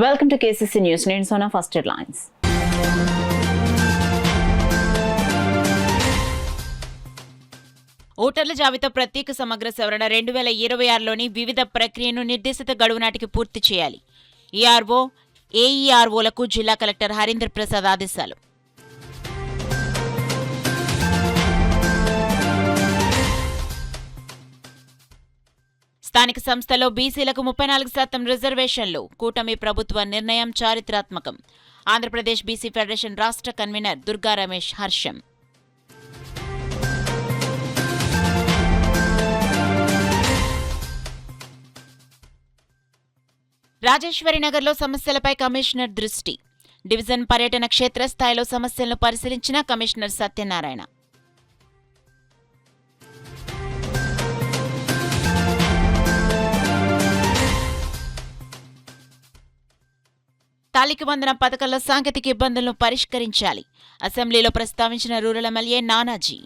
Welcome to KCC News. నేను Sona first headlines. ఓటర్ల జాబితా ప్రత్యేక సమగ్ర సవరణ 2026లోని వివిధ ప్రక్రియను నిర్దేశిత గడువు నాటికి పూర్తి చేయాలి. ఈఆర్ఓ, ఏఈఆర్ఓలకు జిల్లా కలెక్టర్ హరీంద్ర ప్రసాద్ ఆదేశాలు. స్థానిక సంస్థల్లో బీసీలకు 34% రిజర్వేషన్లు. కూటమి ప్రభుత్వ నిర్ణయం చారిత్రాత్మకం. ఆంధ్రప్రదేశ్ బీసీ ఫెడరేషన్ రాష్ట్ర కన్వీనర్ దుర్గా రమేష్ హర్షం. రాజేశ్వరినగర్లో సమస్యలపై కమిషనర్ దృష్టి. డివిజన్ పర్యటన క్షేత్రస్థాయిలో సమస్యలను పరిశీలించిన కమిషనర్ సత్యనారాయణ. తాలికి వందన పథకంలో సాంకేతిక ఇబ్బందులను పరిష్కరించాలి. అసెంబ్లీలో ప్రస్తావించిన రూరల్ ఎమ్మెల్యే నానాజీ.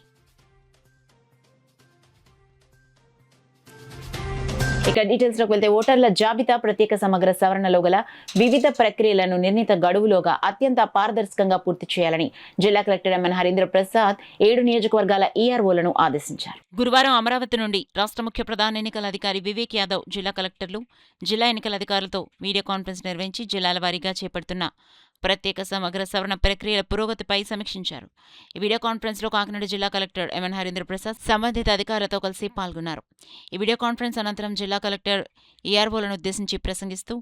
ఇక డీటెయిల్స్ లోకి వెళ్తే ఓటర్ల జాబితా ప్రత్యేక సమగ్ర సవరణలో గల వివిధ ప్రక్రియలను నిర్ణీత గడువులోగా అత్యంత పారదర్శకంగా పూర్తి చేయాలని జిల్లా కలెక్టర్ ఎంఎన్ హరీంద్ర ప్రసాద్ 7 నియోజకవర్గాల ఈఆర్ఓలను ఆదేశించారు. గురువారం అమరావతి నుండి రాష్ట్ర ముఖ్య ప్రధాన ఎన్నికల అధికారి వివేక్ యాదవ్ జిల్లా కలెక్టర్లు, జిల్లా ఎన్నికల అధికారులతో వీడియో కాన్ఫరెన్స్ నిర్వహించి జిల్లాల వారీగా చేపడుతున్న ప్రత్యేక సమగ్ర సవరణ ప్రక్రియల పురోగతిపై సమీక్షించారు. ఈ వీడియో కాన్ఫరెన్స్లో కాకినాడ జిల్లా కలెక్టర్ ఎంఎన్ హరీంద్ర ప్రసాద్ సంబంధిత అధికారులతో కలిసి పాల్గొన్నారు. ఈ వీడియో కాన్ఫరెన్స్ అనంతరం జిల్లా కలెక్టర్ ఈఆర్ఓలను ఉద్దేశించి ప్రసంగిస్తూ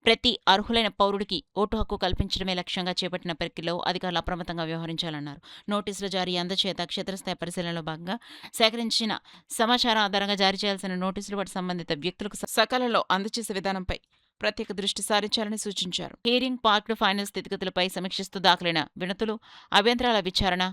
ప్రతి అర్హులైన పౌరుడికి ఓటు హక్కు కల్పించడమే లక్ష్యంగా చేపట్టిన ప్రక్రియలో అధికారులు అప్రమత్తంగా వ్యవహరించాలన్నారు. నోటీసుల జారీ అందచేత క్షేత్రస్థాయి పరిశీలనలో భాగంగా సేకరించిన సమాచారం ఆధారంగా జారీ చేయాల్సిన నోటీసులు వాటి సంబంధిత వ్యక్తులకు సకాలంలో అందజేసే విధానంపై ప్రత్యేక దృష్టి సారించాలని సూచించారు. హియరింగ్ పార్క్డ్ ఫైనల్ స్థితిగతులపై సమీక్షిస్తూ దాఖలైన వినతులు, అభ్యంతరాల విచారణ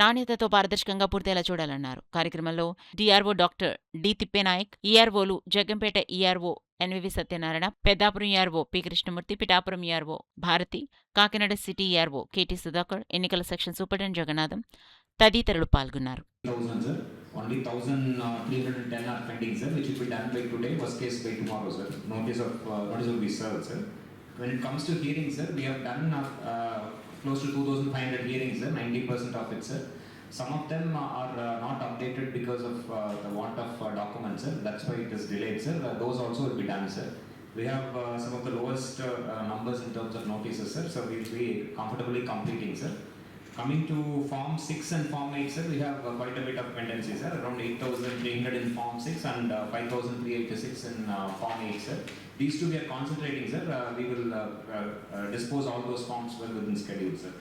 నాణ్యతతో పారదర్శకంగా పూర్తయ్యేలా చూడాలన్నారు. కార్యక్రమంలో డిఆర్ఓ డాక్టర్ డి తిప్పేనాయక్, ఈఆర్ఓలు Jaggampeta ERO NVV Satyanarayana, Peddapuram ERO P Krishnamurthy, Pithapuram ERO Bharati, Kakinada city ERO KT Sudhakar, ఎన్నికల సెక్షన్ సూపరింటెండెంట్ జగన్నాథం తదితరులు పాల్గొన్నారు. Only 1,310 are pending, sir, which will be done by today, worst case by tomorrow, sir. Notice will be served, sir. When it comes to hearings, sir, we have done close to 2,500 hearings, sir, 90% of it, sir. Some of them are not updated because of the want of documents, sir. That's why it is delayed, sir. Those also will be done, sir. We have some of the lowest numbers in terms of notices, sir, so we will be comfortably completing, sir. Coming to Form 6 and Form 8, sir, we have quite a bit of pendency, sir. Around 8,300 in Form 6 and 5,386 in Form 8, sir. These two we are concentrating, sir. We will dispose all those forms well within schedule, sir.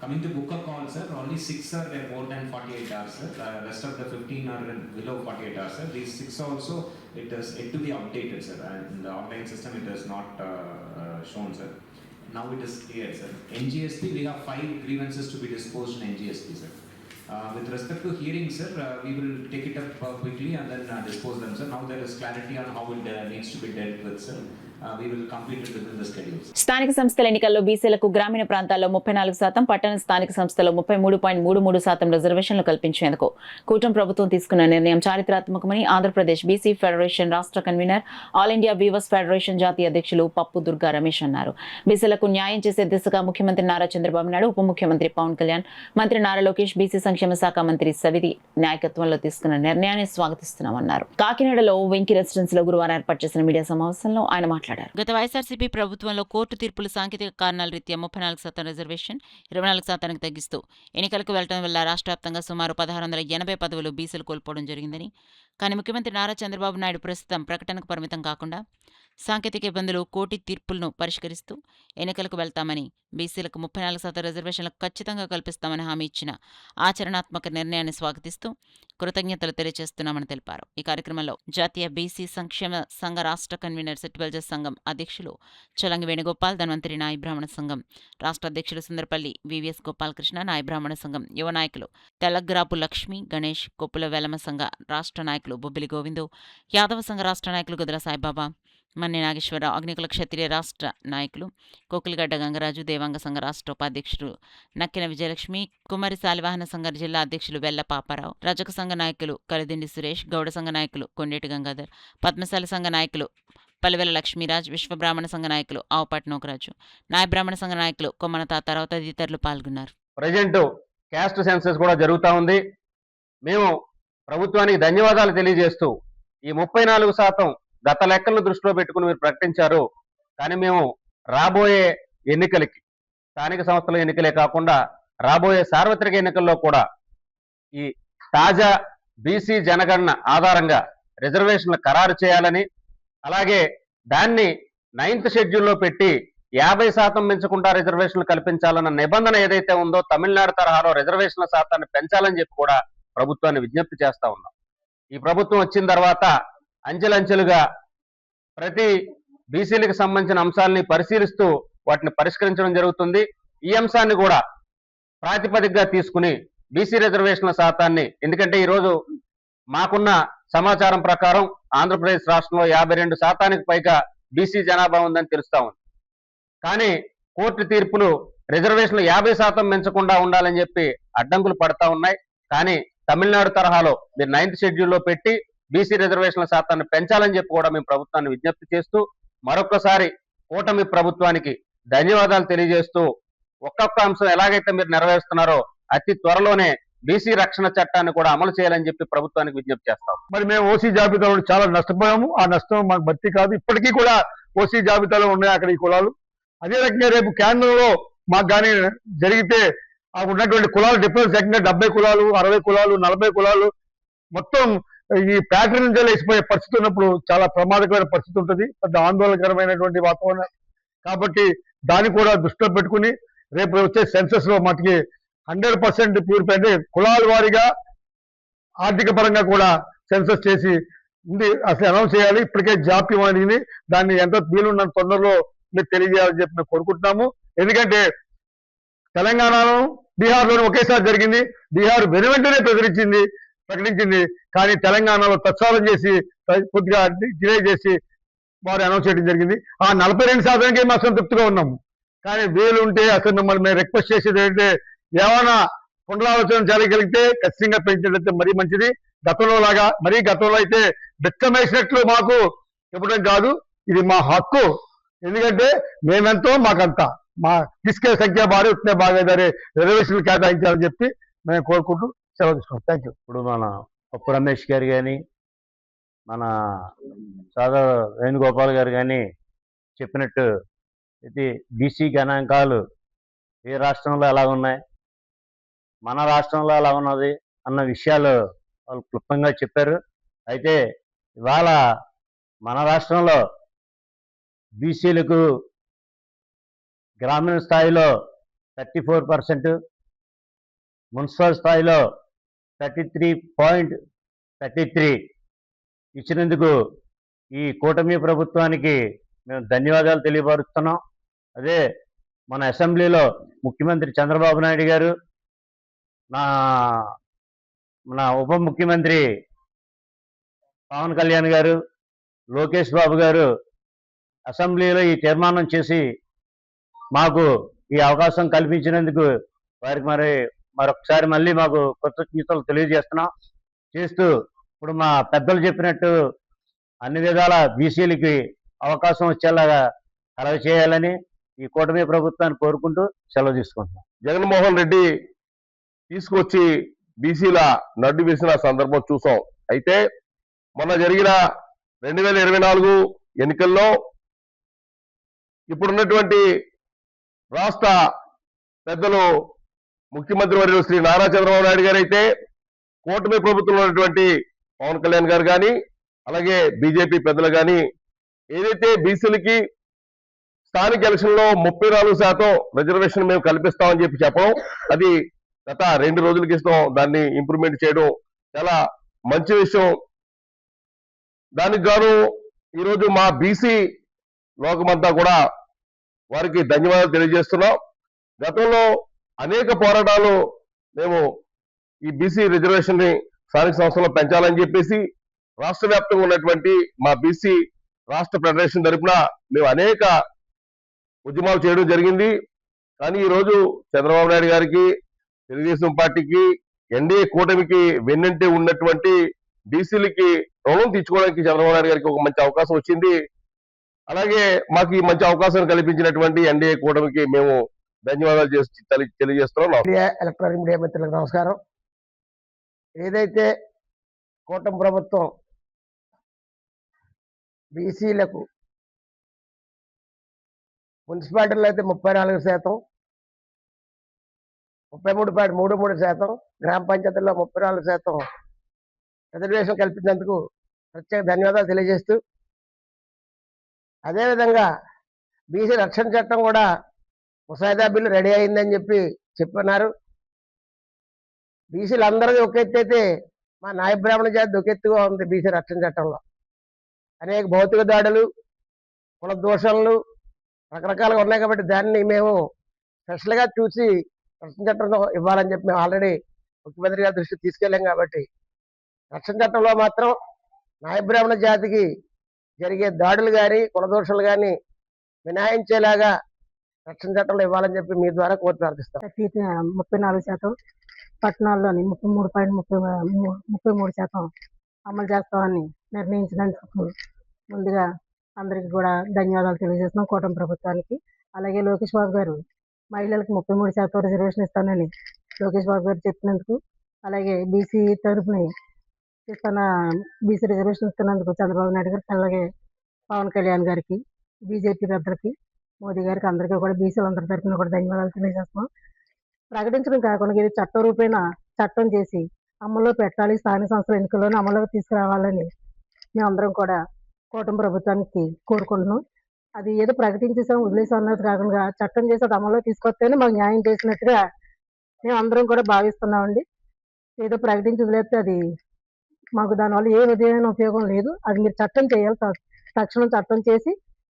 Coming to book a call, sir, only 6 are more than 48 hours, sir. Rest of the 15 are below 48 hours, sir. These 6 also, it is yet to be updated, sir. And in the online system, it is not shown, sir. Now it is clear, sir. NGSP, we have 5 grievances to be disposed in NGSP, sir. With respect to hearings, sir, we will take it up quickly and then dispose them, sir. Now there is clarity on how it needs to be dealt with, sir. We will complete it within the schedules. స్థానిక సంస్థల ఎన్నికల్లో బీసీలకు గ్రామీణ ప్రాంతాల్లో 34%, పట్టణ స్థానిక సంస్థల్లో 33.33% రిజర్వేషన్లు కల్పించేందుకు కూటమి ప్రభుత్వం తీసుకున్న నిర్ణయం చారిత్రాత్మకమని ఆంధ్రప్రదేశ్ బీసీ ఫెడరేషన్ రాష్ట్ర convener, all India weavers federation జాతీయ అధ్యక్షులు పప్పు దుర్గా రమేష్ అన్నారు. బీసీలకు న్యాయం చేసే దిశగా ముఖ్యమంత్రి నారా చంద్రబాబు నాయుడు, ఉప ముఖ్యమంత్రి పవన్ కళ్యాణ్, మంత్రి నారా లోకేష్, బీసీ సంక్షేమ శాఖ మంత్రి సవితి నాయకత్వంలో తీసుకున్న నిర్ణయాన్ని స్వాగతిస్తున్నామన్నారు. కాకినాడలో వెంకీ రెసిడెన్సీలో గురువారం ఏర్పాటు చేసిన మీడియా సమావేశంలో ఆయన మాట్లాడారు. గత వైఎస్ఆర్సీపీ ప్రభుత్వంలో కోర్టు తీర్పులు సాంకేతిక కారణాల రీత్యా 34% రిజర్వేషన్ 24% తగ్గిస్తూ ఎన్నికలకు వెళ్లడం వల్ల రాష్ట్ర వ్యాప్తంగా సుమారు 1,680 పదవులు బీసీలు కోల్పోవడం జరిగిందని, కానీ ముఖ్యమంత్రి నారా చంద్రబాబు నాయుడు ప్రస్తుతం ప్రకటనకు పరిమితం కాకుండా సాంకేతిక ఇబ్బందులు, కోర్టు తీర్పులను పరిష్కరిస్తూ ఎన్నికలకు వెళ్తామని, బీసీలకు 34% రిజర్వేషన్లు ఖచ్చితంగా కల్పిస్తామని హామీ ఇచ్చిన ఆచరణాత్మక నిర్ణయాన్ని స్వాగతిస్తూ కృతజ్ఞతలు తెలియజేస్తున్నామని తెలిపారు. ఈ కార్యక్రమంలో జాతీయ బీసీ సంక్షేమ సంఘ రాష్ట్ర కన్వీనర్, సెట్టిబల్జర్ సంఘం అధ్యక్షులు చలంగి వేణుగోపాల్, ధన్వంతరి నాయ బ్రాహ్మణ సంఘం రాష్ట్ర అధ్యక్షులు సుందరపల్లి వివిఎస్ గోపాలకృష్ణ, నాయ బ్రాహ్మణ సంఘం యువ నాయకులు తెల్లగ్రాపు లక్ష్మి, గణేష్, కొప్పుల వెలమ సంఘ రాష్ట్ర నాయకులు బొబ్బిలి గోవిందు, యాదవ సంఘ రాష్ట్ర నాయకులు గదుల సాయిబాబా, మన్నె నాగేశ్వరరావు, అగ్నికుల క్షత్రియ రాష్ట్ర నాయకులు కోకిలిగడ్డ గంగరాజు, దేవాంగ సంఘ రాష్ట్ర ఉపాధ్యక్షుడు నక్కిన విజయలక్ష్మి, కుమారి శాలివాహన సంఘ జిల్లా అధ్యక్షులు వెల్ల పాపారావు, రజక సంఘ నాయకులు కలిదిండి సురేష్, గౌడ సంఘ నాయకులు కొండేటి గంగాధర్, పద్మశాలి సంఘ నాయకులు పలివెల లక్ష్మీరాజ్, విశ్వబ్రాహ్మణ సంఘ నాయకులు ఆవుపాటి నోకరాజు, నాయ బ్రాహ్మణ సంఘ నాయకులు కొమ్మన తాతారావు తదితరులు పాల్గొన్నారు. ప్రజెంట్ క్యాస్ట్ సెన్సస్ కూడా జరుగుతూ ఉంది. మేము ప్రభుత్వానికి ధన్యవాదాలు తెలియజేస్తూ ఈ 34% గత లెక్కలను దృష్టిలో పెట్టుకుని మీరు ప్రకటించారు. కానీ మేము రాబోయే ఎన్నికలకి, స్థానిక సంస్థల ఎన్నికలే కాకుండా రాబోయే సార్వత్రిక ఎన్నికల్లో కూడా ఈ తాజా బీసీ జనగణన ఆధారంగా రిజర్వేషన్లు ఖరారు చేయాలని, అలాగే దాన్ని 9th షెడ్యూల్లో పెట్టి 50% మించకుండా రిజర్వేషన్లు కల్పించాలన్న నిబంధన ఏదైతే ఉందో తమిళనాడు తరహాలో రిజర్వేషన్ల శాతాన్ని పెంచాలని చెప్పి కూడా ప్రభుత్వాన్ని విజ్ఞప్తి చేస్తా ఉన్నాం. ఈ ప్రభుత్వం వచ్చిన తర్వాత అంచెలంచెలుగా ప్రతి బీసీలకు సంబంధించిన అంశాలని పరిశీలిస్తూ వాటిని పరిష్కరించడం జరుగుతుంది. ఈ అంశాన్ని కూడా ప్రాతిపదికగా తీసుకుని బీసీ రిజర్వేషన్ల శాతాన్ని, ఎందుకంటే ఈరోజు మాకున్న సమాచారం ప్రకారం ఆంధ్రప్రదేశ్ రాష్ట్రంలో 52% పైగా బీసీ జనాభా ఉందని తెలుస్తా ఉంది. కానీ కోర్టు తీర్పులు రిజర్వేషన్లు 50% మించకుండా ఉండాలని చెప్పి అడ్డంకులు పడతా ఉన్నాయి. కానీ తమిళనాడు తరహాలో మీరు 9th షెడ్యూల్లో పెట్టి బీసీ రిజర్వేషన్ల శాతాన్ని పెంచాలని చెప్పి కూడా మేము ప్రభుత్వాన్ని విజ్ఞప్తి చేస్తూ మరొకసారి కూటమి ప్రభుత్వానికి ధన్యవాదాలు తెలియజేస్తూ ఒక్కొక్క అంశం ఎలాగైతే మీరు నెరవేరుస్తున్నారో అతి త్వరలోనే బీసీ రక్షణ చట్టాన్ని కూడా అమలు చేయాలని చెప్పి ప్రభుత్వానికి విజ్ఞప్తి చేస్తాం. మరి మేము ఓసీ జాబితాలో చాలా నష్టపోయాము. ఆ నష్టం మాకు భర్తీ కాదు. ఇప్పటికీ కూడా ఓసీ జాబితాలో ఉన్నాయి అక్కడ ఈ కులాలు. అదే రకంగా రేపు కేంద్రంలో మాకు కానీ జరిగితే ఆ ఉన్నటువంటి కులాలు డిఫరెన్స్ ఏకంగా 70 కులాలు, 60 కులాలు, 40 కులాలు మొత్తం ఈ ప్యాటర్న్ నుంచి వేసిపోయే పరిస్థితి ఉన్నప్పుడు చాలా ప్రమాదకరమైన పరిస్థితి ఉంటుంది. పెద్ద ఆందోళనకరమైనటువంటి వాతావరణం. కాబట్టి దాన్ని కూడా దృష్టిలో పెట్టుకుని రేపు వచ్చే సెన్సస్ లో మటుకి 100% ప్యూరిఫై అంటే కులాల వారీగా ఆర్థిక పరంగా కూడా సెన్సస్ చేసి ఉంది అసలు అనౌన్స్ చేయాలి. ఇప్పటికే జాప్యం అనేది దాన్ని ఎంత వీలున్న తొందరలో మీరు తెలియజేయాలని చెప్పి మేము కోరుకుంటున్నాము. ఎందుకంటే తెలంగాణలో బీహార్లోనూ ఒకేసారి జరిగింది. బీహార్ వెనువెంటనే ప్రకటించింది. కానీ తెలంగాణలో ప్రచారం చేసి కొద్దిగా డిలే చేసి వారు అనౌన్స్ చేయడం జరిగింది. ఆ 42%కే మేము అసంతృప్తిగా ఉన్నాము. కానీ వీలు ఉంటే అసలు మిమ్మల్ని మేము రిక్వెస్ట్ చేసేది ఏంటంటే ఏమైనా పునరాలోచన జరగగలిగితే ఖచ్చితంగా పెంచినట్లయితే మరీ మంచిది. గతంలో అయితే బెచ్చమేసినట్లు మాకు చెప్పడం కాదు, ఇది మా హక్కు. ఎందుకంటే మేమెంతో మాకంతా మా తీసుకే సంఖ్య బాగా ఉత్తే బాగా రిజర్వేషన్లు కేటాయించాలని చెప్పి మేము కోరుకుంటూ సెలవు తీసుకున్నాం. Thank you. ఇప్పుడు మన పప్పు రమేష్ గారు కానీ మన సాదా వేణుగోపాల్ గారు కానీ చెప్పినట్టు ఇది బీసీ గణాంకాలు ఏ రాష్ట్రంలో ఎలా ఉన్నాయి, మన రాష్ట్రంలో ఎలా ఉన్నది అన్న విషయాలు వాళ్ళు క్లుప్తంగా చెప్పారు. అయితే ఇవాళ మన రాష్ట్రంలో బీసీలకు గ్రామీణ స్థాయిలో 34%, మున్సిపల్ స్థాయిలో 33.33 ఇచ్చినందుకు ఈ కూటమి ప్రభుత్వానికి మేము ధన్యవాదాలు తెలియపరుస్తున్నాం. అదే మన అసెంబ్లీలో ముఖ్యమంత్రి చంద్రబాబు నాయుడు గారు, మన ఉప ముఖ్యమంత్రి పవన్ కళ్యాణ్ గారు, లోకేష్ బాబు గారు అసెంబ్లీలో ఈ తీర్మానం చేసి మాకు ఈ అవకాశం కల్పించినందుకు వారికి మరొకసారి మళ్ళీ మాకు కృతజ్ఞతలు తెలియజేస్తున్నాం. చేస్తూ ఇప్పుడు మా పెద్దలు చెప్పినట్టు అన్ని విధాల బీసీలకి అవకాశం వచ్చేలాగా కలగ చేయాలని ఈ కూటమి ప్రభుత్వాన్ని కోరుకుంటూ సెలవు తీసుకుంటున్నాం. జగన్మోహన్ రెడ్డి తీసుకొచ్చి బీసీల నడ్డు వేసిన సందర్భం చూసాం. అయితే మొన్న జరిగిన 2024 ఎన్నికల్లో ఇప్పుడున్నటువంటి రాష్ట్ర పెద్దలు ముఖ్యమంత్రి వర్యులు శ్రీ నారా చంద్రబాబు నాయుడు గారు అయితే కూటమి ప్రభుత్వంలో ఉన్నటువంటి పవన్ కళ్యాణ్ గారు కానీ అలాగే బీజేపీ పెద్దలు కానీ ఏదైతే బీసీలకి స్థానిక ఎలక్షన్లో 34% రిజర్వేషన్ మేము కల్పిస్తామని చెప్పడం, అది గత 2 రోజుల క్రితం దాన్ని ఇంప్రూవ్మెంట్ చేయడం చాలా మంచి విషయం. దానికి గాను ఈరోజు మా బీసీ లోకమంతా కూడా వారికి ధన్యవాదాలు తెలియజేస్తున్నాం. గతంలో అనేక పోరాటాలు మేము ఈ బీసీ రిజర్వేషన్ ని స్థానిక సంస్థల్లో పెంచాలని చెప్పేసి రాష్ట్ర వ్యాప్తంగా ఉన్నటువంటి మా బీసీ రాష్ట్ర ఫెడరేషన్ తరఫున మేము అనేక ఉద్యమాలు చేయడం జరిగింది. కానీ ఈరోజు చంద్రబాబు నాయుడు గారికి, తెలుగుదేశం పార్టీకి, ఎన్డీఏ కూటమికి వెన్నంటే ఉన్నటువంటి బీసీలకి రుణం తీర్చుకోవడానికి చంద్రబాబు నాయుడు గారికి ఒక మంచి అవకాశం వచ్చింది. అలాగే మాకు ఈ మంచి అవకాశం కల్పించినటువంటి ఎన్డీఏ కూటమికి మేము ధన్యవాదాలు తెలియజేస్తున్నాం. మీడియా ఎలక్ట్రానిక్ మీడియా మిత్రులకు నమస్కారం. ఏదైతే కూటమి ప్రభుత్వం బీసీలకు మున్సిపాలిటీలో అయితే 34%, 33.33%, గ్రామ పంచాయతీల్లో 34% రిజర్వేషన్ కల్పించినందుకు ప్రత్యేక ధన్యవాదాలు తెలియజేస్తూ, అదేవిధంగా బీసీ రక్షణ చట్టం కూడా ముసాయిదా బిల్లు రెడీ అయిందని చెప్పన్నారు. బీసీలు అందరిది ఒక ఎత్తు అయితే మా నాయ బ్రాహ్మణ జాతి ఒక ఎత్తుగా ఉంది. బీసీ రక్షణ చట్టంలో అనేక భౌతిక దాడులు, కుల దోషణలు రకరకాలుగా ఉన్నాయి కాబట్టి దాన్ని మేము స్పెషల్గా చూసి రక్షణ చట్టంలో ఇవ్వాలని మేము ఆల్రెడీ ముఖ్యమంత్రి గారి దృష్టికి తీసుకెళ్ళాం. కాబట్టి రక్షణ చట్టంలో మాత్రం నాయ బ్రాహ్మణ జాతికి జరిగే దాడులు కానీ కుల దోషాలు కానీ మినహాయించేలాగా రక్షణ చట్టంలో ఇవ్వాలని మీ ద్వారా కోరి ప్రార్థిస్తాం. 34%, పట్టణాల్లోని 33% అమలు చేస్తామని నిర్ణయించినందుకు ముందుగా అందరికీ కూడా ధన్యవాదాలు తెలియజేస్తున్నాం కూటమి ప్రభుత్వానికి. అలాగే లోకేష్ బాబు గారు మహిళలకు 33% రిజర్వేషన్ ఇస్తానని లోకేష్ బాబు గారు చెప్పినందుకు, అలాగే బీసీ తరఫున బీసీ రిజర్వేషన్ ఇస్తున్నందుకు చంద్రబాబు నాయుడు గారికి, అలాగే పవన్ కళ్యాణ్ గారికి, బీజేపీ పెద్దలకి, మోదీ గారికి అందరికీ కూడా బీసీలందరి తరఫున కూడా ధన్యవాదాలు తెలియజేస్తున్నాం. ప్రకటించడం కాకుండా ఇది చట్ట రూపేణ చట్టం చేసి అమల్లో పెట్టాలి, స్థానిక సంస్థల ఎన్నికల్లోనే అమలులోకి తీసుకురావాలని మేమందరం కూడా కూటమి ప్రభుత్వానికి కోరుకుంటున్నాం. అది ఏదో ప్రకటించేసాం వదిలేసాం అన్నది కాకుండా చట్టం చేసి అది అమల్లో తీసుకొస్తేనే మాకు న్యాయం చేసినట్టుగా మేము అందరం కూడా భావిస్తున్నామండి. ఏదో ప్రకటించి వదిలేస్తే అది మాకు దానివల్ల ఏ విధమైన ఉపయోగం లేదు. అది మీరు చట్టం చేయాలి, తక్షణం చట్టం చేసి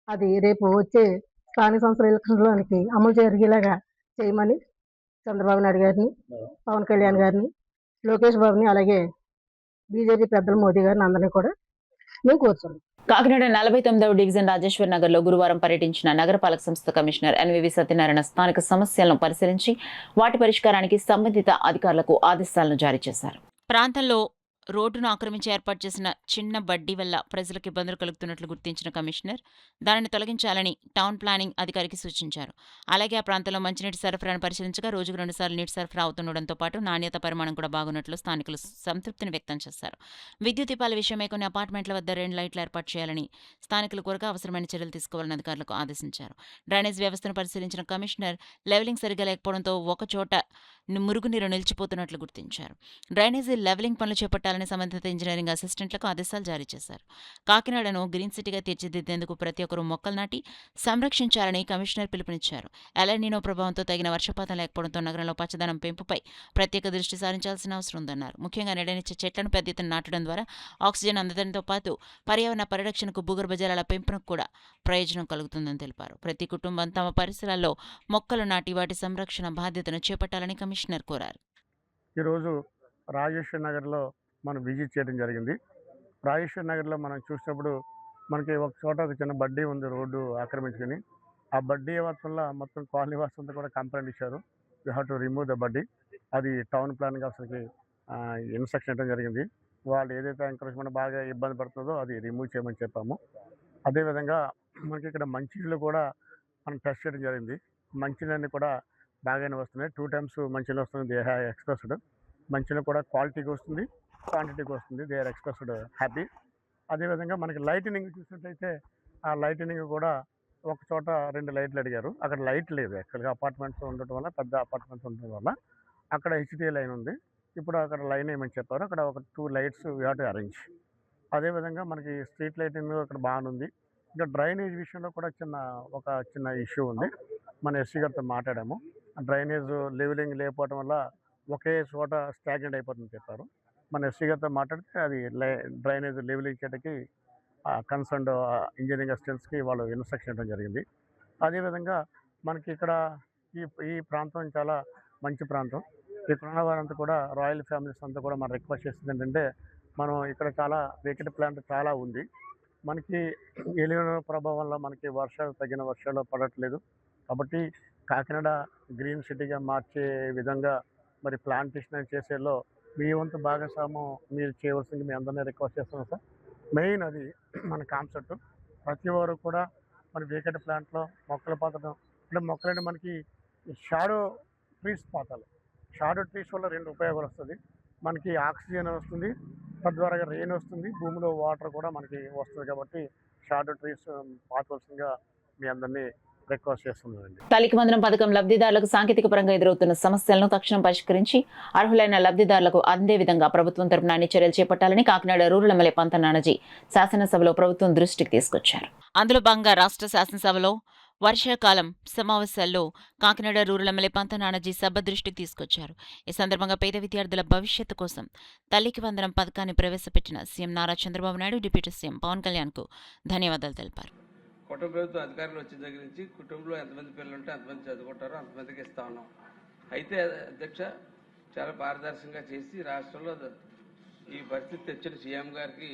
అది రేపు వచ్చే స్థానిక సంస్థల ఎలక్షన్లోనికి అమలు జరిగేలాగా చేయమని చంద్రబాబు నాయుడు గారిని, పవన్ కళ్యాణ్ గారిని, లోకేష్ బాబుని, అలాగే బీజేపీ పెద్దలు మోదీ గారిని అందరినీ కూడా మేము కోరుతున్నాం. కాకినాడ 49వ డివిజన్ రాజేశ్వర్ నగర్ లో గురువారం పర్యటించిన నగరపాలక సంస్థ కమిషనర్ ఎన్వివి సత్యనారాయణ స్థానిక సమస్యలను పరిశీలించి వాటి పరిష్కారానికి సంబంధిత అధికారులకు ఆదేశాలను జారీ చేశారు. ప్రాంతంలో రోడ్డును ఆక్రమించి ఏర్పాటు చేసిన చిన్న బడ్డీ వల్ల ప్రజలకు ఇబ్బందులు కలుగుతున్నట్లు గుర్తించిన కమిషనర్ దానిని తొలగించాలని టౌన్ ప్లానింగ్ అధికారికి సూచించారు. అలాగే ఆ ప్రాంతంలో మంచినీటి సరఫరాను పరిశీలించగా రోజుకు 2 సార్లు నీటి సరఫరా అవుతుండటంతో పాటు నాణ్యత పరిమాణం కూడా బాగున్నట్లు స్థానికులు సంతృప్తిని వ్యక్తం చేశారు. విద్యుత్ దీపాల విషయమై కొన్ని అపార్ట్మెంట్ల వద్ద 2 లైట్లు ఏర్పాటు చేయాలని స్థానికులు కోరగా అవసరమైన చర్యలు తీసుకోవాలని అధికారులకు ఆదేశించారు. డ్రైనేజ్ వ్యవస్థను పరిశీలించిన కమిషనర్ లెవెలింగ్ సరిగా లేకపోవడంతో ఒకచోట మురుగునీరు నిలిచిపోతున్నట్లు గుర్తించారు. డ్రైనేజీ లెవెలింగ్ పనులు చేపట్టాలని సంబంధిత ఇంజనీరింగ్ అసిస్టెంట్లకు ఆదేశాలు జారీ చేశారు. కాకినాడను గ్రీన్ సిటీగా తీర్చిదిద్దేందుకు ప్రతి ఒక్కరూ మొక్కలు నాటి సంరక్షించాలని కమిషనర్ పిలుపునిచ్చారు. ఎలనినో ప్రభావంతో తగిన వర్షపాతం లేకపోవడంతో నగరంలో పచ్చదనం పెంపుపై ప్రత్యేక దృష్టి సారించాల్సిన అవసరం ఉందన్నారు. ముఖ్యంగా నీడనిచ్చే చెట్లను పెద్ద ఎత్తున నాటడం ద్వారా ఆక్సిజన్ అందడంతో పాటు పర్యావరణ పరిరక్షణకు, భూగర్భ జలాల పెంపునకు కూడా ప్రయోజనం కలుగుతుందని తెలిపారు. ప్రతి కుటుంబం తమ పరిసరాల్లో మొక్కలు నాటి వాటి సంరక్షణ బాధ్యతను చేపట్టాలని కమిషనర్ కోరారు. ఈరోజు రాజేశ్వర్ నగర్లో మనం విజిట్ చేయడం జరిగింది. రాజేశ్వర్ నగర్లో మనం చూసినప్పుడు మనకి ఒక చోట ఒక చిన్న బడ్డీ ఉంది రోడ్డు ఆక్రమించుకొని. ఆ బడ్డీ వల్ల మొత్తం కాలనీ వాసులంతా కూడా కంప్లైంట్ ఇచ్చారు. You have to remove the బడ్డీ. అది టౌన్ ప్లానింగ్ ఆఫీసర్కి ఇన్స్ట్రక్షన్ ఇవ్వడం జరిగింది. వాళ్ళు ఏదైతే ఎంకరేజ్మెంట్ బాగా ఇబ్బంది పడుతుందో అది రిమూవ్ చేయమని చెప్పాము. అదేవిధంగా మనకి ఇక్కడ మంచినీళ్ళు కూడా మనం టెస్ట్ చేయడం జరిగింది. మంచినీళ్ళని కూడా బాగానే వస్తున్నాయి. 2 times మంచినీళ్ళు వస్తుంది. దే హ్యావ్ ఎక్స్ప్రెస్డ్ మంచినీళ్ళు కూడా క్వాలిటీగా వస్తుంది, క్వాంటిటీకి వస్తుంది. They are expressed happy. అదేవిధంగా మనకి లైటినింగ్ చూసినట్టయితే ఆ లైటినింగ్ కూడా ఒక చోట 2 లైట్లు అడిగారు. అక్కడ లైట్ లేదు. యాక్చువల్గా అపార్ట్మెంట్స్ ఉండటం వల్ల, పెద్ద అపార్ట్మెంట్స్ ఉండటం వల్ల అక్కడ హెచ్డిఏ లైన్ ఉంది. ఇప్పుడు అక్కడ లైన్ ఏమని చెప్పారు, అక్కడ ఒక 2 lights we have to arrange. అదేవిధంగా మనకి స్ట్రీట్ లైటింగ్ అక్కడ బాగానుంది. ఇంకా డ్రైనేజ్ విషయంలో కూడా ఒక చిన్న ఇష్యూ ఉంది. మన ఎస్సీ గారితో మాట్లాడాము. డ్రైనేజ్ లెవెలింగ్ లేకపోవడం వల్ల ఒకే చోట స్టాగ్నెంట్ అయిపోతుందని చెప్పారు. మన ఎస్సీ గారితో మాట్లాడితే అది డ్రైనేజ్ లెవెలింగ్ చేయడానికి కన్సర్న్డ్ ఇంజనీరింగ్ అసిస్టెంట్స్కి వాళ్ళు ఇన్స్ట్రక్షన్ ఇవ్వడం జరిగింది. అదేవిధంగా మనకి ఇక్కడ ఈ ప్రాంతం చాలా మంచి ప్రాంతం. ఇక్కడ ఉన్న వారంతా కూడా రాయల్ ఫ్యామిలీస్ అంతా కూడా మనం రిక్వెస్ట్ చేస్తుంది ఏంటంటే, మనం ఇక్కడ చాలా వేకెంట్ ప్లాంట్ చాలా ఉంది. మనకి ఎలినో ప్రభావం వల్ల మనకి తగిన వర్షాలు పడట్లేదు. కాబట్టి కాకినాడ గ్రీన్ సిటీగా మార్చే విధంగా మరి ప్లాంటేషన్ చేసేలో మీ వంతు భాగస్వామ్యం మీరు చేయవలసింది మీ అందరినీ రిక్వెస్ట్ చేస్తున్నాం సార్. మెయిన్ అది మన కాన్సెప్ట్. ప్రతి వారు కూడా మన వేకెట్ ప్లాంట్లో మొక్కలు పాతడం అంటే మొక్కలంటే మనకి షాడో ట్రీస్ పాతాలి. షాడో ట్రీస్ వల్ల 2 ఉపయోగాలు వస్తుంది. మనకి ఆక్సిజన్ వస్తుంది, తద్వారా రెయిన్ వస్తుంది, భూమిలో వాటర్ కూడా మనకి వస్తుంది. కాబట్టి షాడో ట్రీస్ పాతవలసిందిగా మీ అందరినీ రిక్వెస్ట్ చేస్తున్నానండి. తల్లికి వందనం పథకం లబ్ధిదారులకు సాంకేతిక పరంగా ఎదురవుతున్న సమస్యలను తక్షణం పరిష్కరించి అర్హులైన లబ్ధిదారులకు అందే విధంగా ప్రభుత్వం తరపున అన్ని చర్యలు చేపట్టాలని కాకినాడ రూరల్ ఎమ్మెల్యే పంత నానాజీ శాసనసభలో ప్రభుత్వం దృష్టికి తీసుకొచ్చారు. అందులో భాగంగా రాష్ట్ర శాసనసభలో వర్షాకాలం సమావేశాల్లో కాకినాడ రూరల్ ఎమ్మెల్యే పంత నానాజీ సభ దృష్టికి తీసుకొచ్చారు. ఈ సందర్భంగా పేద విద్యార్థుల భవిష్యత్తు కోసం తల్లికి వందనం పథకాన్ని ప్రవేశపెట్టిన CM Nara Chandrababu Naidu, deputy CM Pawan కళ్యాణ్కు ధన్యవాదాలు తెలిపారు. కుటుంబ ప్రభుత్వం అధికారులు వచ్చిన దగ్గర నుంచి కుటుంబంలో ఎంతమంది పిల్లలు ఉంటే అంతమంది చదువుకుంటారో అంతమందికి ఇస్తా ఉన్నాం. అయితే అధ్యక్ష చాలా పారదర్శకంగా చేసి రాష్ట్రంలో ఈ పరిస్థితి తెచ్చిన సీఎం గారికి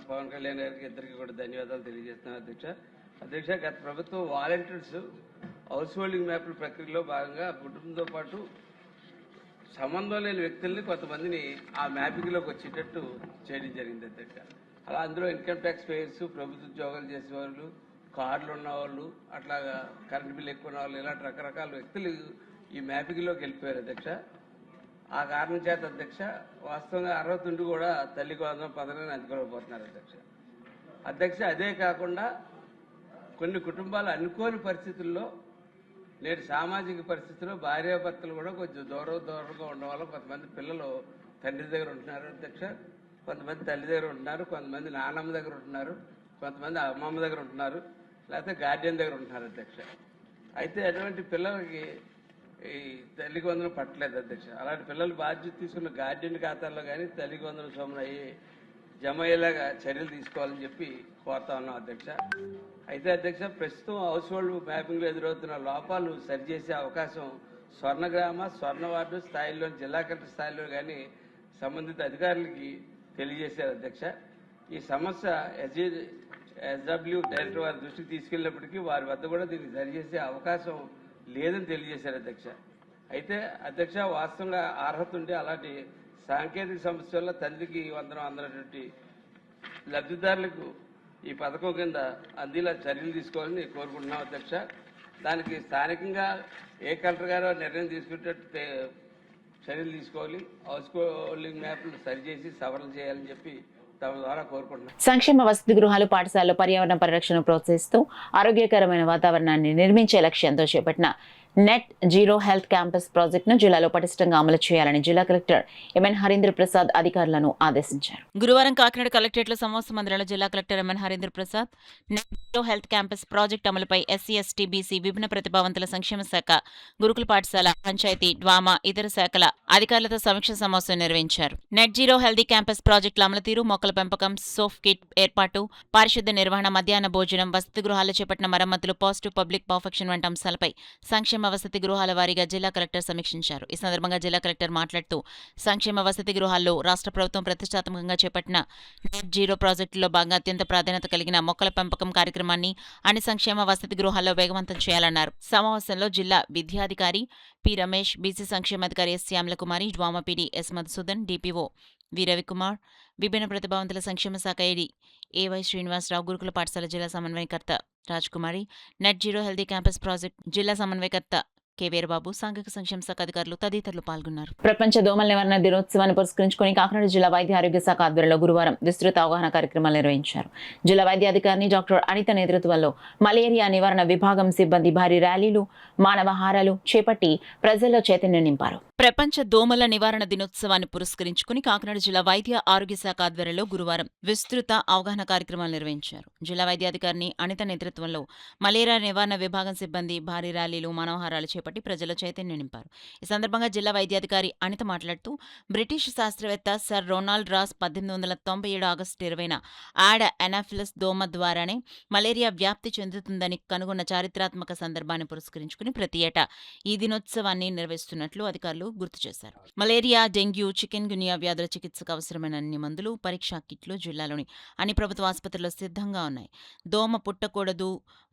పవన్ కళ్యాణ్ గారికి ఇద్దరికి కూడా ధన్యవాదాలు తెలియజేస్తున్నాను అధ్యక్ష. గత ప్రభుత్వం వాలంటీర్స్ హౌస్ హోల్డింగ్ మ్యాప్ల ప్రక్రియలో భాగంగా కుటుంబంతో పాటు సంబంధం లేని వ్యక్తుల్ని కొంతమందిని ఆ మ్యాపింగ్లోకి వచ్చేటట్టు చేయడం జరిగింది అధ్యక్ష. అలా అందులో ఇన్కమ్ ట్యాక్స్ పేయర్స్, ప్రభుత్వ ఉద్యోగాలు చేసేవాళ్ళు, కార్లు ఉన్నవాళ్ళు, అట్లాగా కరెంట్ బిల్ ఎక్కువ ఉన్న వాళ్ళు, ఇలాంటి రకరకాల వ్యక్తులు ఈ మ్యాపింగ్లోకి వెళ్ళిపోయారు అధ్యక్ష. ఆ కారణం చేత అధ్యక్ష వాస్తవంగా అర్హత ఉండి కూడా తల్లికి వందనం పథకాన్ని అందుకోలేకపోతున్నారు అధ్యక్ష. అదే కాకుండా కొన్ని కుటుంబాలు అనుకోని పరిస్థితుల్లో నేటి సామాజిక పరిస్థితుల్లో భార్యాభర్తలు కూడా కొంచెం దూరంగా ఉండడం వల్ల కొంతమంది పిల్లలు తండ్రి దగ్గర ఉంటున్నారు అధ్యక్ష, కొంతమంది తల్లి దగ్గర ఉంటున్నారు, కొంతమంది నాన్నమ్మ దగ్గర ఉంటున్నారు, కొంతమంది అమ్మమ్మ దగ్గర ఉంటున్నారు, లేకపోతే గార్డియన్ దగ్గర ఉంటున్నారు అధ్యక్ష. అయితే అటువంటి పిల్లలకి ఈ తల్లికి వందనం పట్టలేదు అధ్యక్ష. అలాంటి పిల్లలు బాధ్యత తీసుకున్న గార్డియన్ ఖాతాల్లో కానీ తల్లికి వందనం సొమ్మున అయ్యి జమ అయ్యేలాగా చర్యలు తీసుకోవాలని చెప్పి కోరుతా ఉన్నాం అధ్యక్ష. అయితే అధ్యక్ష ప్రస్తుతం హౌస్ హోల్డ్ మ్యాపింగ్లో ఎదురవుతున్న లోపాలు సరిచేసే అవకాశం స్వర్ణగ్రామ, స్వర్ణ వార్డు స్థాయిలో, జిల్లా కలెక్టర్ స్థాయిలో కానీ సంబంధిత అధికారులకి తెలియజేశారు అధ్యక్ష. ఈ సమస్య ఎస్డబ్ల్యూ డైరెక్టర్ వారి దృష్టికి తీసుకెళ్లినప్పటికీ వారి వద్ద కూడా దీన్ని సరిచేసే అవకాశం లేదని తెలియజేశారు అధ్యక్ష. అయితే అధ్యక్ష వాస్తవంగా అర్హత ఉంటే అలాంటి సాంకేతిక సమస్య వల్ల తండ్రికి వందనం అందనటువంటి లబ్ధిదారులకు ఈ పథకం కింద అందేలా చర్యలు తీసుకోవాలని కోరుకుంటున్నాం అధ్యక్ష. దానికి స్థానికంగా ఏ కలెక్టర్ గారో నిర్ణయం తీసుకునేటట్టు చర్యలు తీసుకోవాలి. హౌస్ హోల్డింగ్ మ్యాప్లు సరిచేసి సవరణ చేయాలని చెప్పి తమ ద్వారా కోరుకుంటున్నాం. సంక్షేమ వసతి గృహాలు, పాఠశాలలో పర్యావరణ పరిరక్షణను ప్రోత్సహిస్తూ ఆరోగ్యకరమైన వాతావరణాన్ని నిర్మించే లక్ష్యంతో చేపట్టిన నెట్ జీరో హెల్త్ క్యాంపస్ ప్రాజెక్టును జిల్లాలో పటిష్టంగా అమలు చేయాలని జిల్లా కలెక్టర్ ఎంఎన్ హరీంద్ర ప్రసాద్ అధికారులను ఆదేశించారు. గురువారం కాకినాడ కలెక్టరేట్లో సమావేశ మందిరంలో జిల్లా collector MN Harindra Prasad net zero health campus project అమలుపై ఎస్సీ, ఎస్టీ, బీసీ, విభిన్న ప్రతిభావంతుల సంక్షేమ శాఖ, గురుకుల పాఠశాల, పంచాయతీ, డ్వామా, ఇతర శాఖల అధికారులతో సమీక్ష సమావేశం నిర్వహించారు. నెట్ జీరో హెల్తీ క్యాంపస్ ప్రాజెక్టుల అమలు తీరు, మొక్కల పెంపకం, సోఫ్ కిట్ ఏర్పాటు, పారిశుద్ధ్య నిర్వహణ, మధ్యాహ్న భోజనం, వసతి గృహాల్లో చేపట్టిన మరమ్మతులు, పాజిటివ్ పబ్లిక్ పర్ఫెక్షన్ వంటి అంశాలపై సంక్షేమ వసతి గృహాల వారీగా జిల్లా కలెక్టర్ సమీక్షించారు. ఈ సందర్భంగా జిల్లా కలెక్టర్ మాట్లాడుతూ సంక్షేమ వసతి గృహాల్లో రాష్ట్ర ప్రభుత్వం ప్రతిష్టాత్మకంగా చేపట్టిన నెట్ జీరో ప్రాజెక్టులో భాగంగా అత్యంత ప్రాధాన్యత కలిగిన మొక్కల పెంపకం కార్యక్రమాన్ని అన్ని సంక్షేమ వసతి గృహాల్లో వేగవంతం చేయాలన్నారు. సమావేశంలో జిల్లా విద్యాధికారి పి రమేష్, బీసీ సంక్షేమాధికారి S Syamalakumari, DWAMA PD S Madhusudan, DPO V Ravikumar, విభిన్న ప్రతిభావంతుల సంక్షేమ శాఖ ఏడీ ఏవై శ్రీనివాసరావు, గురుకుల పాఠశాల జిల్లా సమన్వయకర్త Rajkumari, net zero healthy campus project జిల్లా సమన్వయకర్త కె వీరబాబు, సాంఘిక సంక్షేమ శాఖ అధికారులు తదితరులు పాల్గొన్నారు. ప్రపంచ దోమల నివారణ దినోత్సవాన్ని పురస్కరించుకుని కాకినాడ జిల్లా వైద్య ఆరోగ్య శాఖ ఆధ్వర్యంలో గురువారం విస్తృత అవగాహన కార్యక్రమాలు నిర్వహించారు. జిల్లా వైద్యాధికారిని డాక్టర్ అనిత నేతృత్వంలో మలేరియా నివారణ విభాగం సిబ్బంది భారీ ర్యాలీలు, మానవహారాలు చేపట్టి ప్రజల్లో చైతన్యం నింపారు. ప్రపంచ దోమల నివారణ దినోత్సవాన్ని పురస్కరించుకుని కాకినాడ జిల్లా వైద్య ఆరోగ్య శాఖ ఆధ్వర్యంలో గురువారం విస్తృత అవగాహన కార్యక్రమాలు నిర్వహించారు. జిల్లా వైద్యాధికారిని అనిత నేతృత్వంలో మలేరియా నివారణ విభాగం సిబ్బంది భారీ ర్యాలీలు, మానవహారాలు చేపట్టి ప్రజల్లో చైతన్యం నింపారు. ఈ సందర్భంగా జిల్లా వైద్యాధికారి అనిత మాట్లాడుతూ బ్రిటిష్ శాస్త్రవేత్త సర్ రొనాల్డ్ రాస్ 1897 ఆగస్టు 20న యాడ ఎనాఫిలస్ దోమ ద్వారానే మలేరియా వ్యాప్తి చెందుతుందని కనుగొన్న చారిత్రాత్మక సందర్భాన్ని పురస్కరించుకుని ప్రతి ఏటా ఈ దినోత్సవాన్ని నిర్వహిస్తున్నట్లు అధికారులు గుర్తు చేశారు. మలేరియా, డెంగ్యూ, చికెన్ గునియా వ్యాధుల చికిత్సకు అవసరమైన అన్ని మందులు, పరీక్షా కిట్లు జిల్లాలోని అన్ని ప్రభుత్వ ఆసుపత్రుల్లో సిద్ధంగా ఉన్నాయి. దోమ పుట్టకూడదు,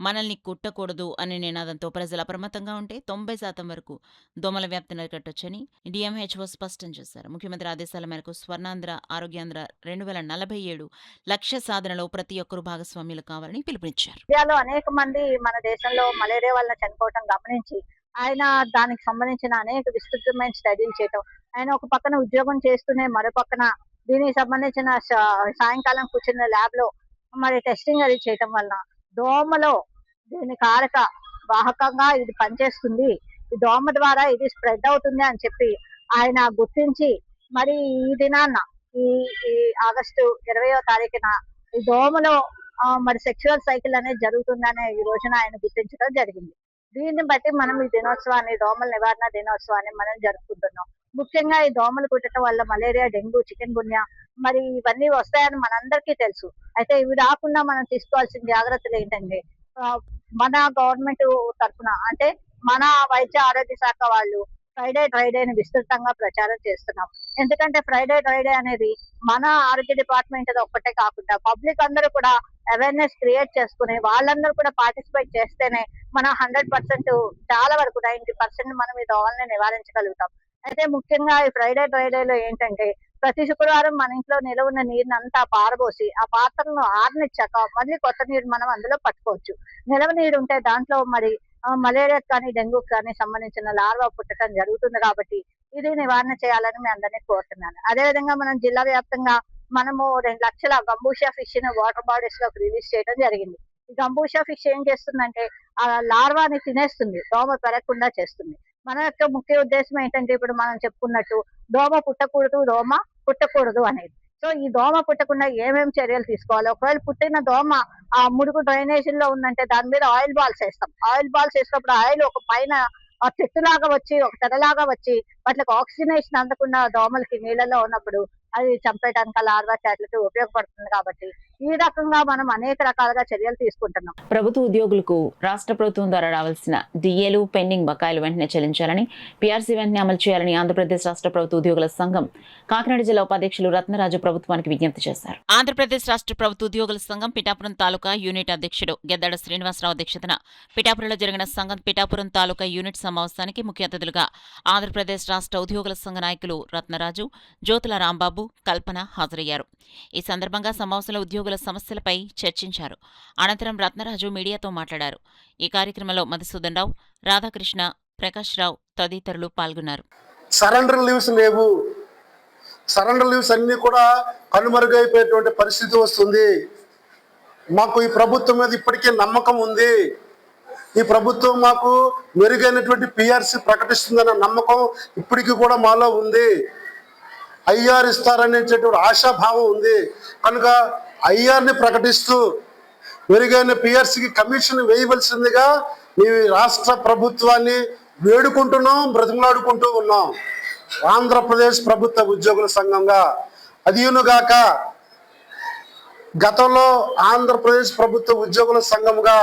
మనల్ని కుట్టకూడదు అనే నినాదంతో ప్రజలు అప్రమత్తంగా ఉంటే 90% వరకు దోమల వ్యాప్తిని అరికట్టొచ్చని డిఎంహెచ్ఓ స్పష్టం చేశారు. ముఖ్యమంత్రి ఆదేశాల మేరకు స్వర్ణాంధ్ర, ఆరోగ్యాంధ్ర 2047 లక్ష్య సాధనలో ప్రతి ఒక్కరూ భాగస్వామ్యులు కావాలని పిలుపునిచ్చారు. ఇండియాలో అనేక మంది మన దేశంలో మలేరియా వల్ల చనిపోవటం గమనించి ఆయన దానికి సంబంధించిన అనేక విస్తృతమైన స్టడీలు చేయటం, ఆయన ఒక పక్కన ఉద్యోగం చేస్తూనే మరో పక్కన దీనికి సంబంధించిన సాయంకాలం కూర్చున్న ల్యాబ్ లో మరి టెస్టింగ్ అది చేయటం వలన దోమలో దీని కారక వాహకంగా ఇది పనిచేస్తుంది, ఈ దోమ ద్వారా ఇది స్ప్రెడ్ అవుతుంది అని చెప్పి ఆయన గుర్తించి మరి ఈ దినాన్న ఈ ఆగస్టు 20వ తారీఖున ఈ దోమలో మరి సెక్షువల్ సైకిల్ అనేది జరుగుతుందనే ఈ రోజున ఆయన గుర్తించడం జరిగింది. దీన్ని బట్టి మనం ఈ దినోత్సవాన్ని, దోమల నివారణ దినోత్సవాన్ని మనం జరుపుకుంటున్నాం. ముఖ్యంగా ఈ దోమలు కుట్టడం వల్ల మలేరియా, డెంగ్యూ, చికెన్ గున్యా మరి ఇవన్నీ వస్తాయని మనందరికీ తెలుసు. అయితే ఇవి రాకుండా మనం తీసుకోవాల్సిన జాగ్రత్తలు ఏంటంటే మన గవర్నమెంట్ తరఫున అంటే మన వైద్య ఆరోగ్య శాఖ వాళ్ళు ఫ్రైడే డ్రైడేని విస్తృతంగా ప్రచారం చేస్తున్నాం. ఎందుకంటే ఫ్రైడే డ్రైడే అనేది మన ఆరోగ్య డిపార్ట్మెంట్ ఒక్కటే కాకుండా పబ్లిక్ అందరూ కూడా అవేర్నెస్ క్రియేట్ చేసుకుని వాళ్ళందరూ కూడా పార్టిసిపేట్ చేస్తేనే మనం 100% చాలా వరకు 90% మనం ఈ దోమల్ని నివారించగలుగుతాం. అయితే ముఖ్యంగా ఈ ఫ్రైడే డ్రైడేలో ఏంటంటే ప్రతి శుక్రవారం మన ఇంట్లో నిలవ ఉన్న నీరుని అంతా పారబోసి ఆ పాత్రలను ఆరనిచ్చాక మళ్ళీ కొత్త నీరు మనం అందులో పట్టుకోవచ్చు. నిలవ నీరు ఉంటే దాంట్లో మరి మలేరియా కానీ డెంగ్యూ కానీ సంబంధించిన లార్వా పుట్టడం జరుగుతుంది కాబట్టి ఇది నివారణ చేయాలని మీ అందరినీ కోరుతున్నాను. అదేవిధంగా మనం జిల్లా వ్యాప్తంగా మనము 2 లక్షల గంబూషా ఫిష్ ని వాటర్ బాడీస్ లోకి రిలీజ్ చేయడం జరిగింది. ఈ గంబూషా ఫిష్ ఏం చేస్తుందంటే ఆ లార్వాని తినేస్తుంది, దోమ పెరగకుండా చేస్తుంది. మన యొక్క ముఖ్య ఉద్దేశం ఏంటంటే ఇప్పుడు మనం చెప్పుకున్నట్టు దోమ పుట్టకూడదు అనేది. సో ఈ దోమ పుట్టకుండా ఏమేమి చర్యలు తీసుకోవాలి, ఒకవేళ పుట్టిన దోమ ఆ ముడుగు డ్రైనేజీల్లో ఉందంటే దాని మీద ఆయిల్ బాల్స్ వేస్తాం. ఆయిల్ బాల్స్ వేసినప్పుడు ఆయిల్ ఒక పైన ఆ చెట్టులాగా వచ్చి ఒక తెరలాగా వచ్చి వాటికి ఆక్సిజనేషన్ అందకుండా దోమలకి నీళ్ళలో ఉన్నప్పుడు అది చంపేయడానికి లార్వా చాట్లకి ఉపయోగపడుతుంది. కాబట్టి ఈ రకంగా మనం అనేక రకాలుగా చర్యలు తీసుకుంటున్నాం. ప్రభుత్వ ఉద్యోగులకు రాష్ట్ర ప్రభుత్వం ద్వారా రావాల్సిన డిఏలు, పెండింగ్ బకాయిలు వెంటనే చెల్లించాలని, పీఆర్సీ వెంటనే అమలు చేయాలని ఆంధ్రప్రదేశ్ రాష్ట్ర ప్రభుత్వ ఉద్యోగుల సంఘం కాకినాడ జిల్లా ఉపాధ్యక్షులు రత్నరాజు ప్రభుత్వానికి విజ్ఞప్తి చేశారు. ఆంధ్రప్రదేశ్ రాష్ట్ర ప్రభుత్వ ఉద్యోగుల సంఘం పిఠాపురం తాలూకా యూనిట్ అధ్యక్షుడు గెద్దాడ శ్రీనివాసరావు అధ్యక్షతన పిఠాపురంలో జరిగిన సంఘం పిఠాపురం తాలూకా యూనిట్ సమావేశానికి ముఖ్య అతిథులుగా ఆంధ్రప్రదేశ్ రాష్ట్ర ఉద్యోగుల సంఘ నాయకులు రత్నరాజు, జ్యోతుల రాంబాబు, కల్పన హాజరయ్యారు. ఈ సందర్భంగా సమావేశంలో ఉద్యోగుల సమస్యలపై చర్చించారు. అనంతరం రత్నరాజు మీడియాతో మాట్లాడారు. ఈ కార్యక్రమంలో మధుసూదన్ రావు, రాధాకృష్ణ, ప్రకాష్ రావు తదితరులు పాల్గొన్నారు. సరెండర్ లీవ్స్ లేవు, సరెండర్ లీవ్స్ అన్ని కూడా కనుమరుగైపోయేటువంటి పరిస్థితి వస్తుంది. మాకు ఈ ప్రభుత్వం మీద ఇప్పటికే నమ్మకం ఉంది. ఈ ప్రభుత్వం మాకు మెరుగైనటువంటి పిఆర్సీ ప్రకటిస్తుందన్న నమ్మకం ఇప్పటికీ కూడా మాలో ఉంది. ఐఆర్ ఇస్తారనేటటువంటి ఆశాభావం ఉంది. కనుక ఐఆర్ని ప్రకటిస్తూ మెరుగైన పిఆర్సీకి కమిషన్ వేయవలసిందిగా మీ రాష్ట్ర ప్రభుత్వాన్ని వేడుకుంటున్నాం, బ్రతిమలాడుకుంటూ ఉన్నాం. ఆంధ్రప్రదేశ్ ప్రభుత్వ ఉద్యోగుల సంఘంగా అదియునుగాక గతంలో ఆంధ్రప్రదేశ్ ప్రభుత్వ ఉద్యోగుల సంఘంగా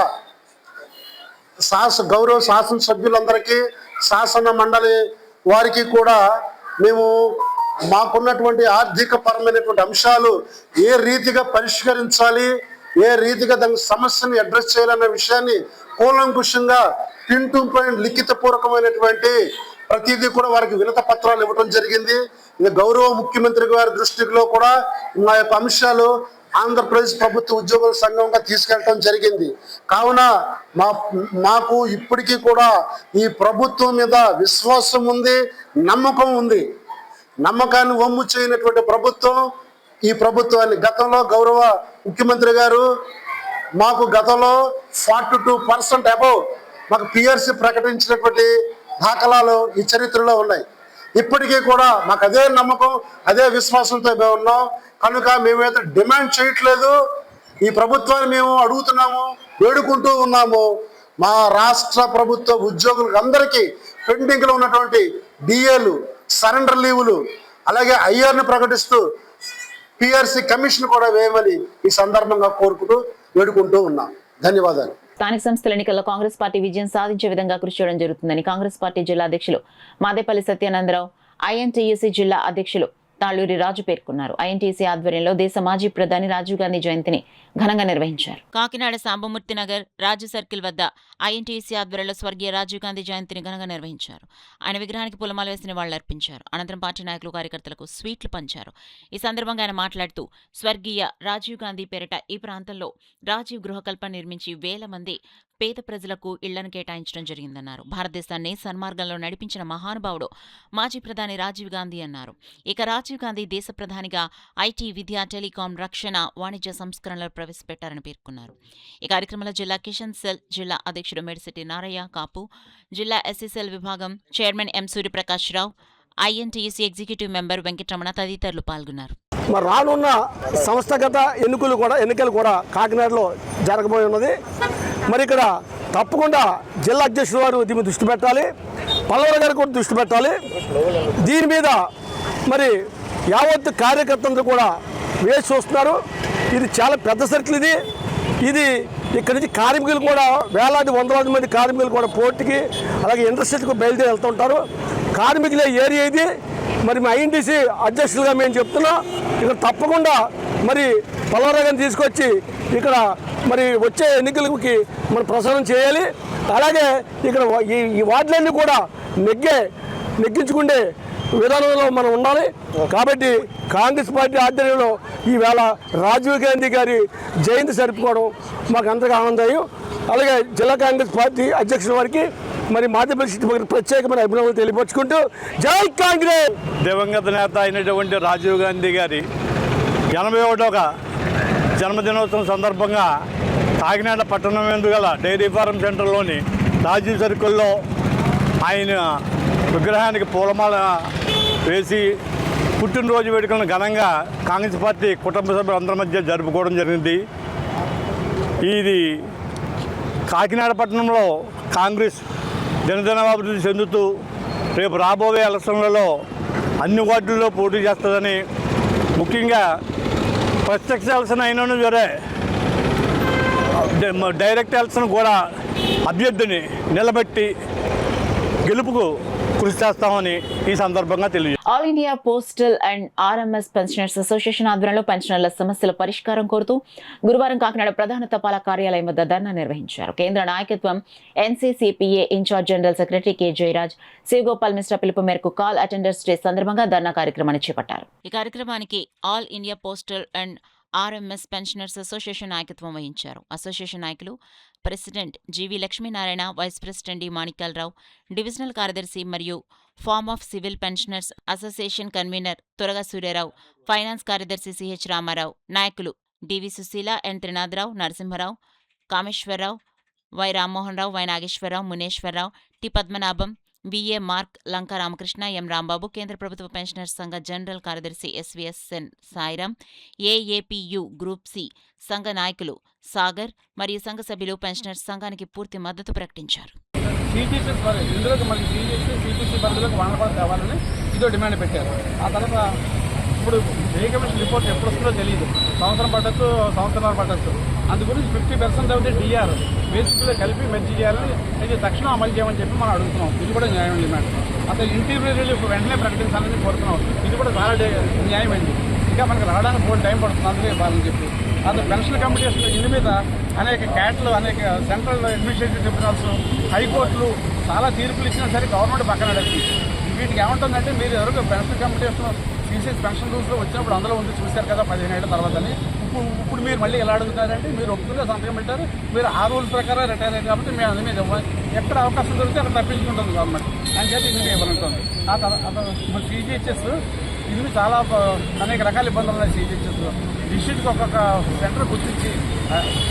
గౌరవ శాసనసభ్యులందరికీ, శాసన మండలి వారికి కూడా మేము మాకున్నటువంటి ఆర్థిక పరమైనటువంటి అంశాలు ఏ రీతిగా పరిష్కరించాలి, ఏ రీతిగా దాని సమస్యని అడ్రస్ చేయాలన్న విషయాన్ని కూలంకుషంగా పిన్ టు పాయింట్ లిఖితపూర్వకమైనటువంటి ప్రతిదీ కూడా వారికి వినత పత్రాలు ఇవ్వడం జరిగింది. ఇది గౌరవ ముఖ్యమంత్రి గారి దృష్టిలో కూడా మా యొక్క అంశాలు ఆంధ్రప్రదేశ్ ప్రభుత్వ ఉద్యోగుల సంఘంగా తీసుకెళ్ళడం జరిగింది. కావున మాకు ఇప్పటికీ కూడా ఈ ప్రభుత్వం మీద విశ్వాసం ఉంది, నమ్మకం ఉంది. నమ్మకాన్ని వమ్ము చేయనటువంటి ప్రభుత్వం ఈ ప్రభుత్వాన్ని గతంలో గౌరవ ముఖ్యమంత్రి గారు మాకు గతంలో 42% అబౌవ్ మాకు పిఆర్సీ ప్రకటించినటువంటి దాఖలాలు ఈ చరిత్రలో ఉన్నాయి. ఇప్పటికీ కూడా మాకు అదే నమ్మకం, అదే విశ్వాసంతో మేము ఉన్నాం. కనుక మేమైతే డిమాండ్ చేయట్లేదు, ఈ ప్రభుత్వాన్ని మేము అడుగుతున్నాము, వేడుకుంటూ ఉన్నాము. మా రాష్ట్ర ప్రభుత్వ ఉద్యోగులకు అందరికీ పెండింగ్లో ఉన్నటువంటి డిఏలు, సరెండర్ లీవులు, అలాగే ఐఆర్ని ప్రకటిస్తూ పిఆర్సీ కమిషన్ కూడా వేయమని ఈ సందర్భంగా కోరుకుంటూ వేడుకుంటూ ఉన్నాం. ధన్యవాదాలు. స్థానిక సంస్థల ఎన్నికల్లో కాంగ్రెస్ పార్టీ విజయం సాధించే విధంగా కృషి చేయడం జరుగుతుందని కాంగ్రెస్ పార్టీ జిల్లా అధ్యక్షులు మాదేపల్లి సత్యానందరావు, ఐఎన్టీయూసీ జిల్లా అధ్యక్షులు తాళూరి రాజు పేర్కొన్నారు. ఐఎన్టీసీ ఆధ్వర్యంలో దేశ మాజీ ప్రధాని రాజీవ్ గాంధీ జయంతిని ఘనంగా నిర్వహించారు. కాకినాడ సాంబమూర్తి నగర్ రాజు సర్కిల్ వద్ద ఐఎన్టీసీ ఆధ్వర్యంలో స్వర్గీయ రాజీవ్ గాంధీ జయంతిని ఘనంగా నిర్వహించారు. ఆయన విగ్రహానికి పూలమాల వేసి నివాళులర్పించారు. అనంతరం పార్టీ నాయకులు కార్యకర్తలకు స్వీట్లు పంచారు. ఈ సందర్భంగా ఆయన మాట్లాడుతూ స్వర్గీయ రాజీవ్ గాంధీ పేరిట ఈ ప్రాంతంలో రాజీవ్ గృహకల్ప నిర్మించి వేల మంది పేద ప్రజలకు ఇళ్లను కేటాయించడం జరిగిందన్నారు. భారతదేశాన్ని సన్మార్గంలో నడిపించిన మహానుభావుడు మాజీ ప్రధాని రాజీవ్ గాంధీ అన్నారు. ఇక రాజీవ్ గాంధీ దేశ ప్రధానిగా ఐటీ, విద్య, టెలికాం, రక్షణ, వాణిజ్య సంస్కరణలు ప్రవేశపెట్టారని పేర్కొన్నారు. ఈ కార్యక్రమంలో జిల్లా కిషన్ సెల్ జిల్లా అధ్యక్షుడు మేడిశెట్టి నారయ్య కాపు, జిల్లా ఎస్సీసెల్ విభాగం చైర్మన్ ఎం సూర్యప్రకాష్ రావు, ఐఎన్టీసీ ఎగ్జిక్యూటివ్ మెంబర్ వెంకటరమణ తదితరులు పాల్గొన్నారు. మరి రానున్న సంస్థాగత ఎన్నికలు కూడా కాకినాడలో జరగబోయి ఉన్నది. మరి ఇక్కడ తప్పకుండా జిల్లా అధ్యక్షుడు వారు దీని దృష్టి పెట్టాలి, పల్లవరావు గారు కూడా దృష్టి పెట్టాలి. దీని మీద మరి యావత్ కార్యకర్తలందరూ కూడా వేసి చూస్తున్నారు. ఇది చాలా పెద్ద సర్కిల్. ఇది ఇక్కడి నుంచి కార్మికులు కూడా వేలాది వందలాది మంది కార్మికులు కూడా పోర్టుకి అలాగే ఇండస్ట్రీకి బయలుదేరి వెళ్తుంటారు. కార్మికుల ఏరియా ఇది. మరి మా ఐఎన్టీసీ అధ్యక్షులుగా మేము చెప్తున్నాం, ఇక్కడ తప్పకుండా మరి పల్లవరావు గారిని తీసుకొచ్చి ఇక్కడ మరి వచ్చే ఎన్నికలకి మనం ప్రసారం చేయాలి. అలాగే ఇక్కడ ఈ వార్డులన్నీ కూడా నెగ్గించుకుంటే విధానంలో మనం ఉండాలి. కాబట్టి కాంగ్రెస్ పార్టీ ఆధ్వర్యంలో ఈవేళ రాజీవ్ గాంధీ గారి జయంతి జరుపుకోవడం మాకు అంతగా ఆనందం. అలాగే జిల్లా కాంగ్రెస్ పార్టీ అధ్యక్షుల వారికి మరి మాధ్యమిక ప్రత్యేకమైన అభినందనలు తెలియపరుచుకుంటూ జై కాంగ్రెస్. దివంగత నేత అయినటువంటి రాజీవ్ గాంధీ గారి 81వ జన్మదినోత్సవం సందర్భంగా కాకినాడ పట్టణం యందు గల డైరీ ఫారం సెంటర్లోని రాజీవ్ సర్కిల్లో ఆయన విగ్రహానికి పూలమాల వేసి పుట్టినరోజు వేడుకలను ఘనంగా కాంగ్రెస్ పార్టీ కుటుంబ సభ్యులందరి మధ్య జరుపుకోవడం జరిగింది. ఇది కాకినాడ పట్టణంలో కాంగ్రెస్ దినదినాభివృద్ధి చెందుతూ రేపు రాబోయే ఎలక్షన్లలో అన్ని వార్డుల్లో పోటీ చేస్తుందని, ముఖ్యంగా ప్రత్యక్ష ఎలక్షన్ అయినా సరే డైరెక్ట్ ఎలక్షన్ కూడా అభ్యర్థిని నిలబెట్టి గెలుపుకు కృషి చేస్తామని ఈ సందర్భంగా తెలియజేస్తారు. All India postal and RMS pensioners association ఆధ్వర్యంలో పెన్షనర్ల సమస్యల పరిష్కారం కోరుతూ గురువారం కాకినాడ ప్రధాన తపాలా కార్యాలయం వద్ద ధర్నా నిర్వహించారు. కేంద్ర నాయకత్వం NCCPA in-charge general secretary K Jayaraj, Shivagopal Mishra పిలుపు మేరకు కాల్ అటెండర్స్ డే సందర్భంగా ధర్నా కార్యక్రమాన్ని చేపట్టారు. ఈ కార్యక్రమానికి all India postal and RMS pensioners association నాయకత్వం వహించారు. అసోసియేషన్ నాయకులు president GV Lakshminarayana, vice president D Manikyalarao, divisional కార్యదర్శి మరియు forum of civil pensioners association convener Turaga Suryarao, finance కార్యదర్శి సిహెచ్ రామారావు, నాయకులు DV Susheela, N Trinatharao, Narasimharao, Kameswararao, Y Rammohan Rao, Y Nageswararao, Muneswararao, T Padmanabham, VA Mark, Lanka Ramakrishna, M Rambabu, కేంద్ర ప్రభుత్వ పెన్షనర్స్ సంఘ జనరల్ కార్యదర్శి SVSN Sairam, AAPU group C సంఘ నాయకులు సాగర్ మరియు సంఘ సభ్యులు పెన్షనర్స్ సంఘానికి పూర్తి మద్దతు ప్రకటించారు. ఇందులోకి మళ్ళీ సిపిసి పరిధిలోకి వానపాలు తేవాలని ఇదో డిమాండ్ పెట్టారు. ఆ తర్వాత ఇప్పుడు ఏ కమిషన్ రిపోర్ట్ ఎప్పుడు వస్తుందో తెలియదు, సంవత్సరం పట్టచ్చు, సంవత్సరాలు పట్టచ్చు. అందు గురించి 50% అవుతే డిఆర్ బేసిక్లో కలిపి మెర్జీ చేయాలని, అయితే తక్షణం అమలు చేయమని చెప్పి మనం అడుగుతున్నాం. ఇది కూడా న్యాయం డిమాండ్. అసలు ఇంటీరియర్ రిలీఫ్ వెంటనే ప్రకటించాలని కోరుతున్నాం. ఇది కూడా చాలా న్యాయమైంది. ఇంకా మనకు రావడానికి 4 టైం పడుతుంది, అందుకే ఇవ్వాలని చెప్పి. అసలు పెన్షన్ కమిటీస్ ఇందు మీద అనేక క్యాట్లు, అనేక సెంట్రల్ అడ్మినిస్ట్రేటివ్ ట్రిబ్యునల్స్, హైకోర్టులు చాలా తీర్పులు ఇచ్చినా సరే గవర్నమెంట్ పక్కన నడిపి వీటికి ఏమంటుందంటే, మీరు ఎవరికి పెన్షన్ కమిటీస్ తీసేసి పెన్షన్ రూల్స్లో వచ్చినప్పుడు అందులో ఉంది చూశారు కదా 15 ఏళ్ల తర్వాతని. ఇప్పుడు మీరు మళ్ళీ ఎలా అడుగుతారంటే, మీరు ఒప్పుగా సంతకం పెట్టారు, మీరు ఆ రూల్స్ ప్రకారం రిటైర్ అయ్యారు కాబట్టి మేము అది మీద ఎక్కడ అవకాశం దొరికితే అక్కడ తప్పించుకుంటుంది గవర్నమెంట్ అని చెప్పి ఇది ఇవ్వాలంటుంది. ఆ తర్వాత ఇప్పుడు సిజిహెచ్ఎస్ ఇది చాలా అనేక రకాల ఇబ్బందులు ఉన్నాయి. సిజిహెచ్ఎస్లో డిస్ట్రిక్ట్కి ఒక్కొక్క సెంటర్ గుర్తించి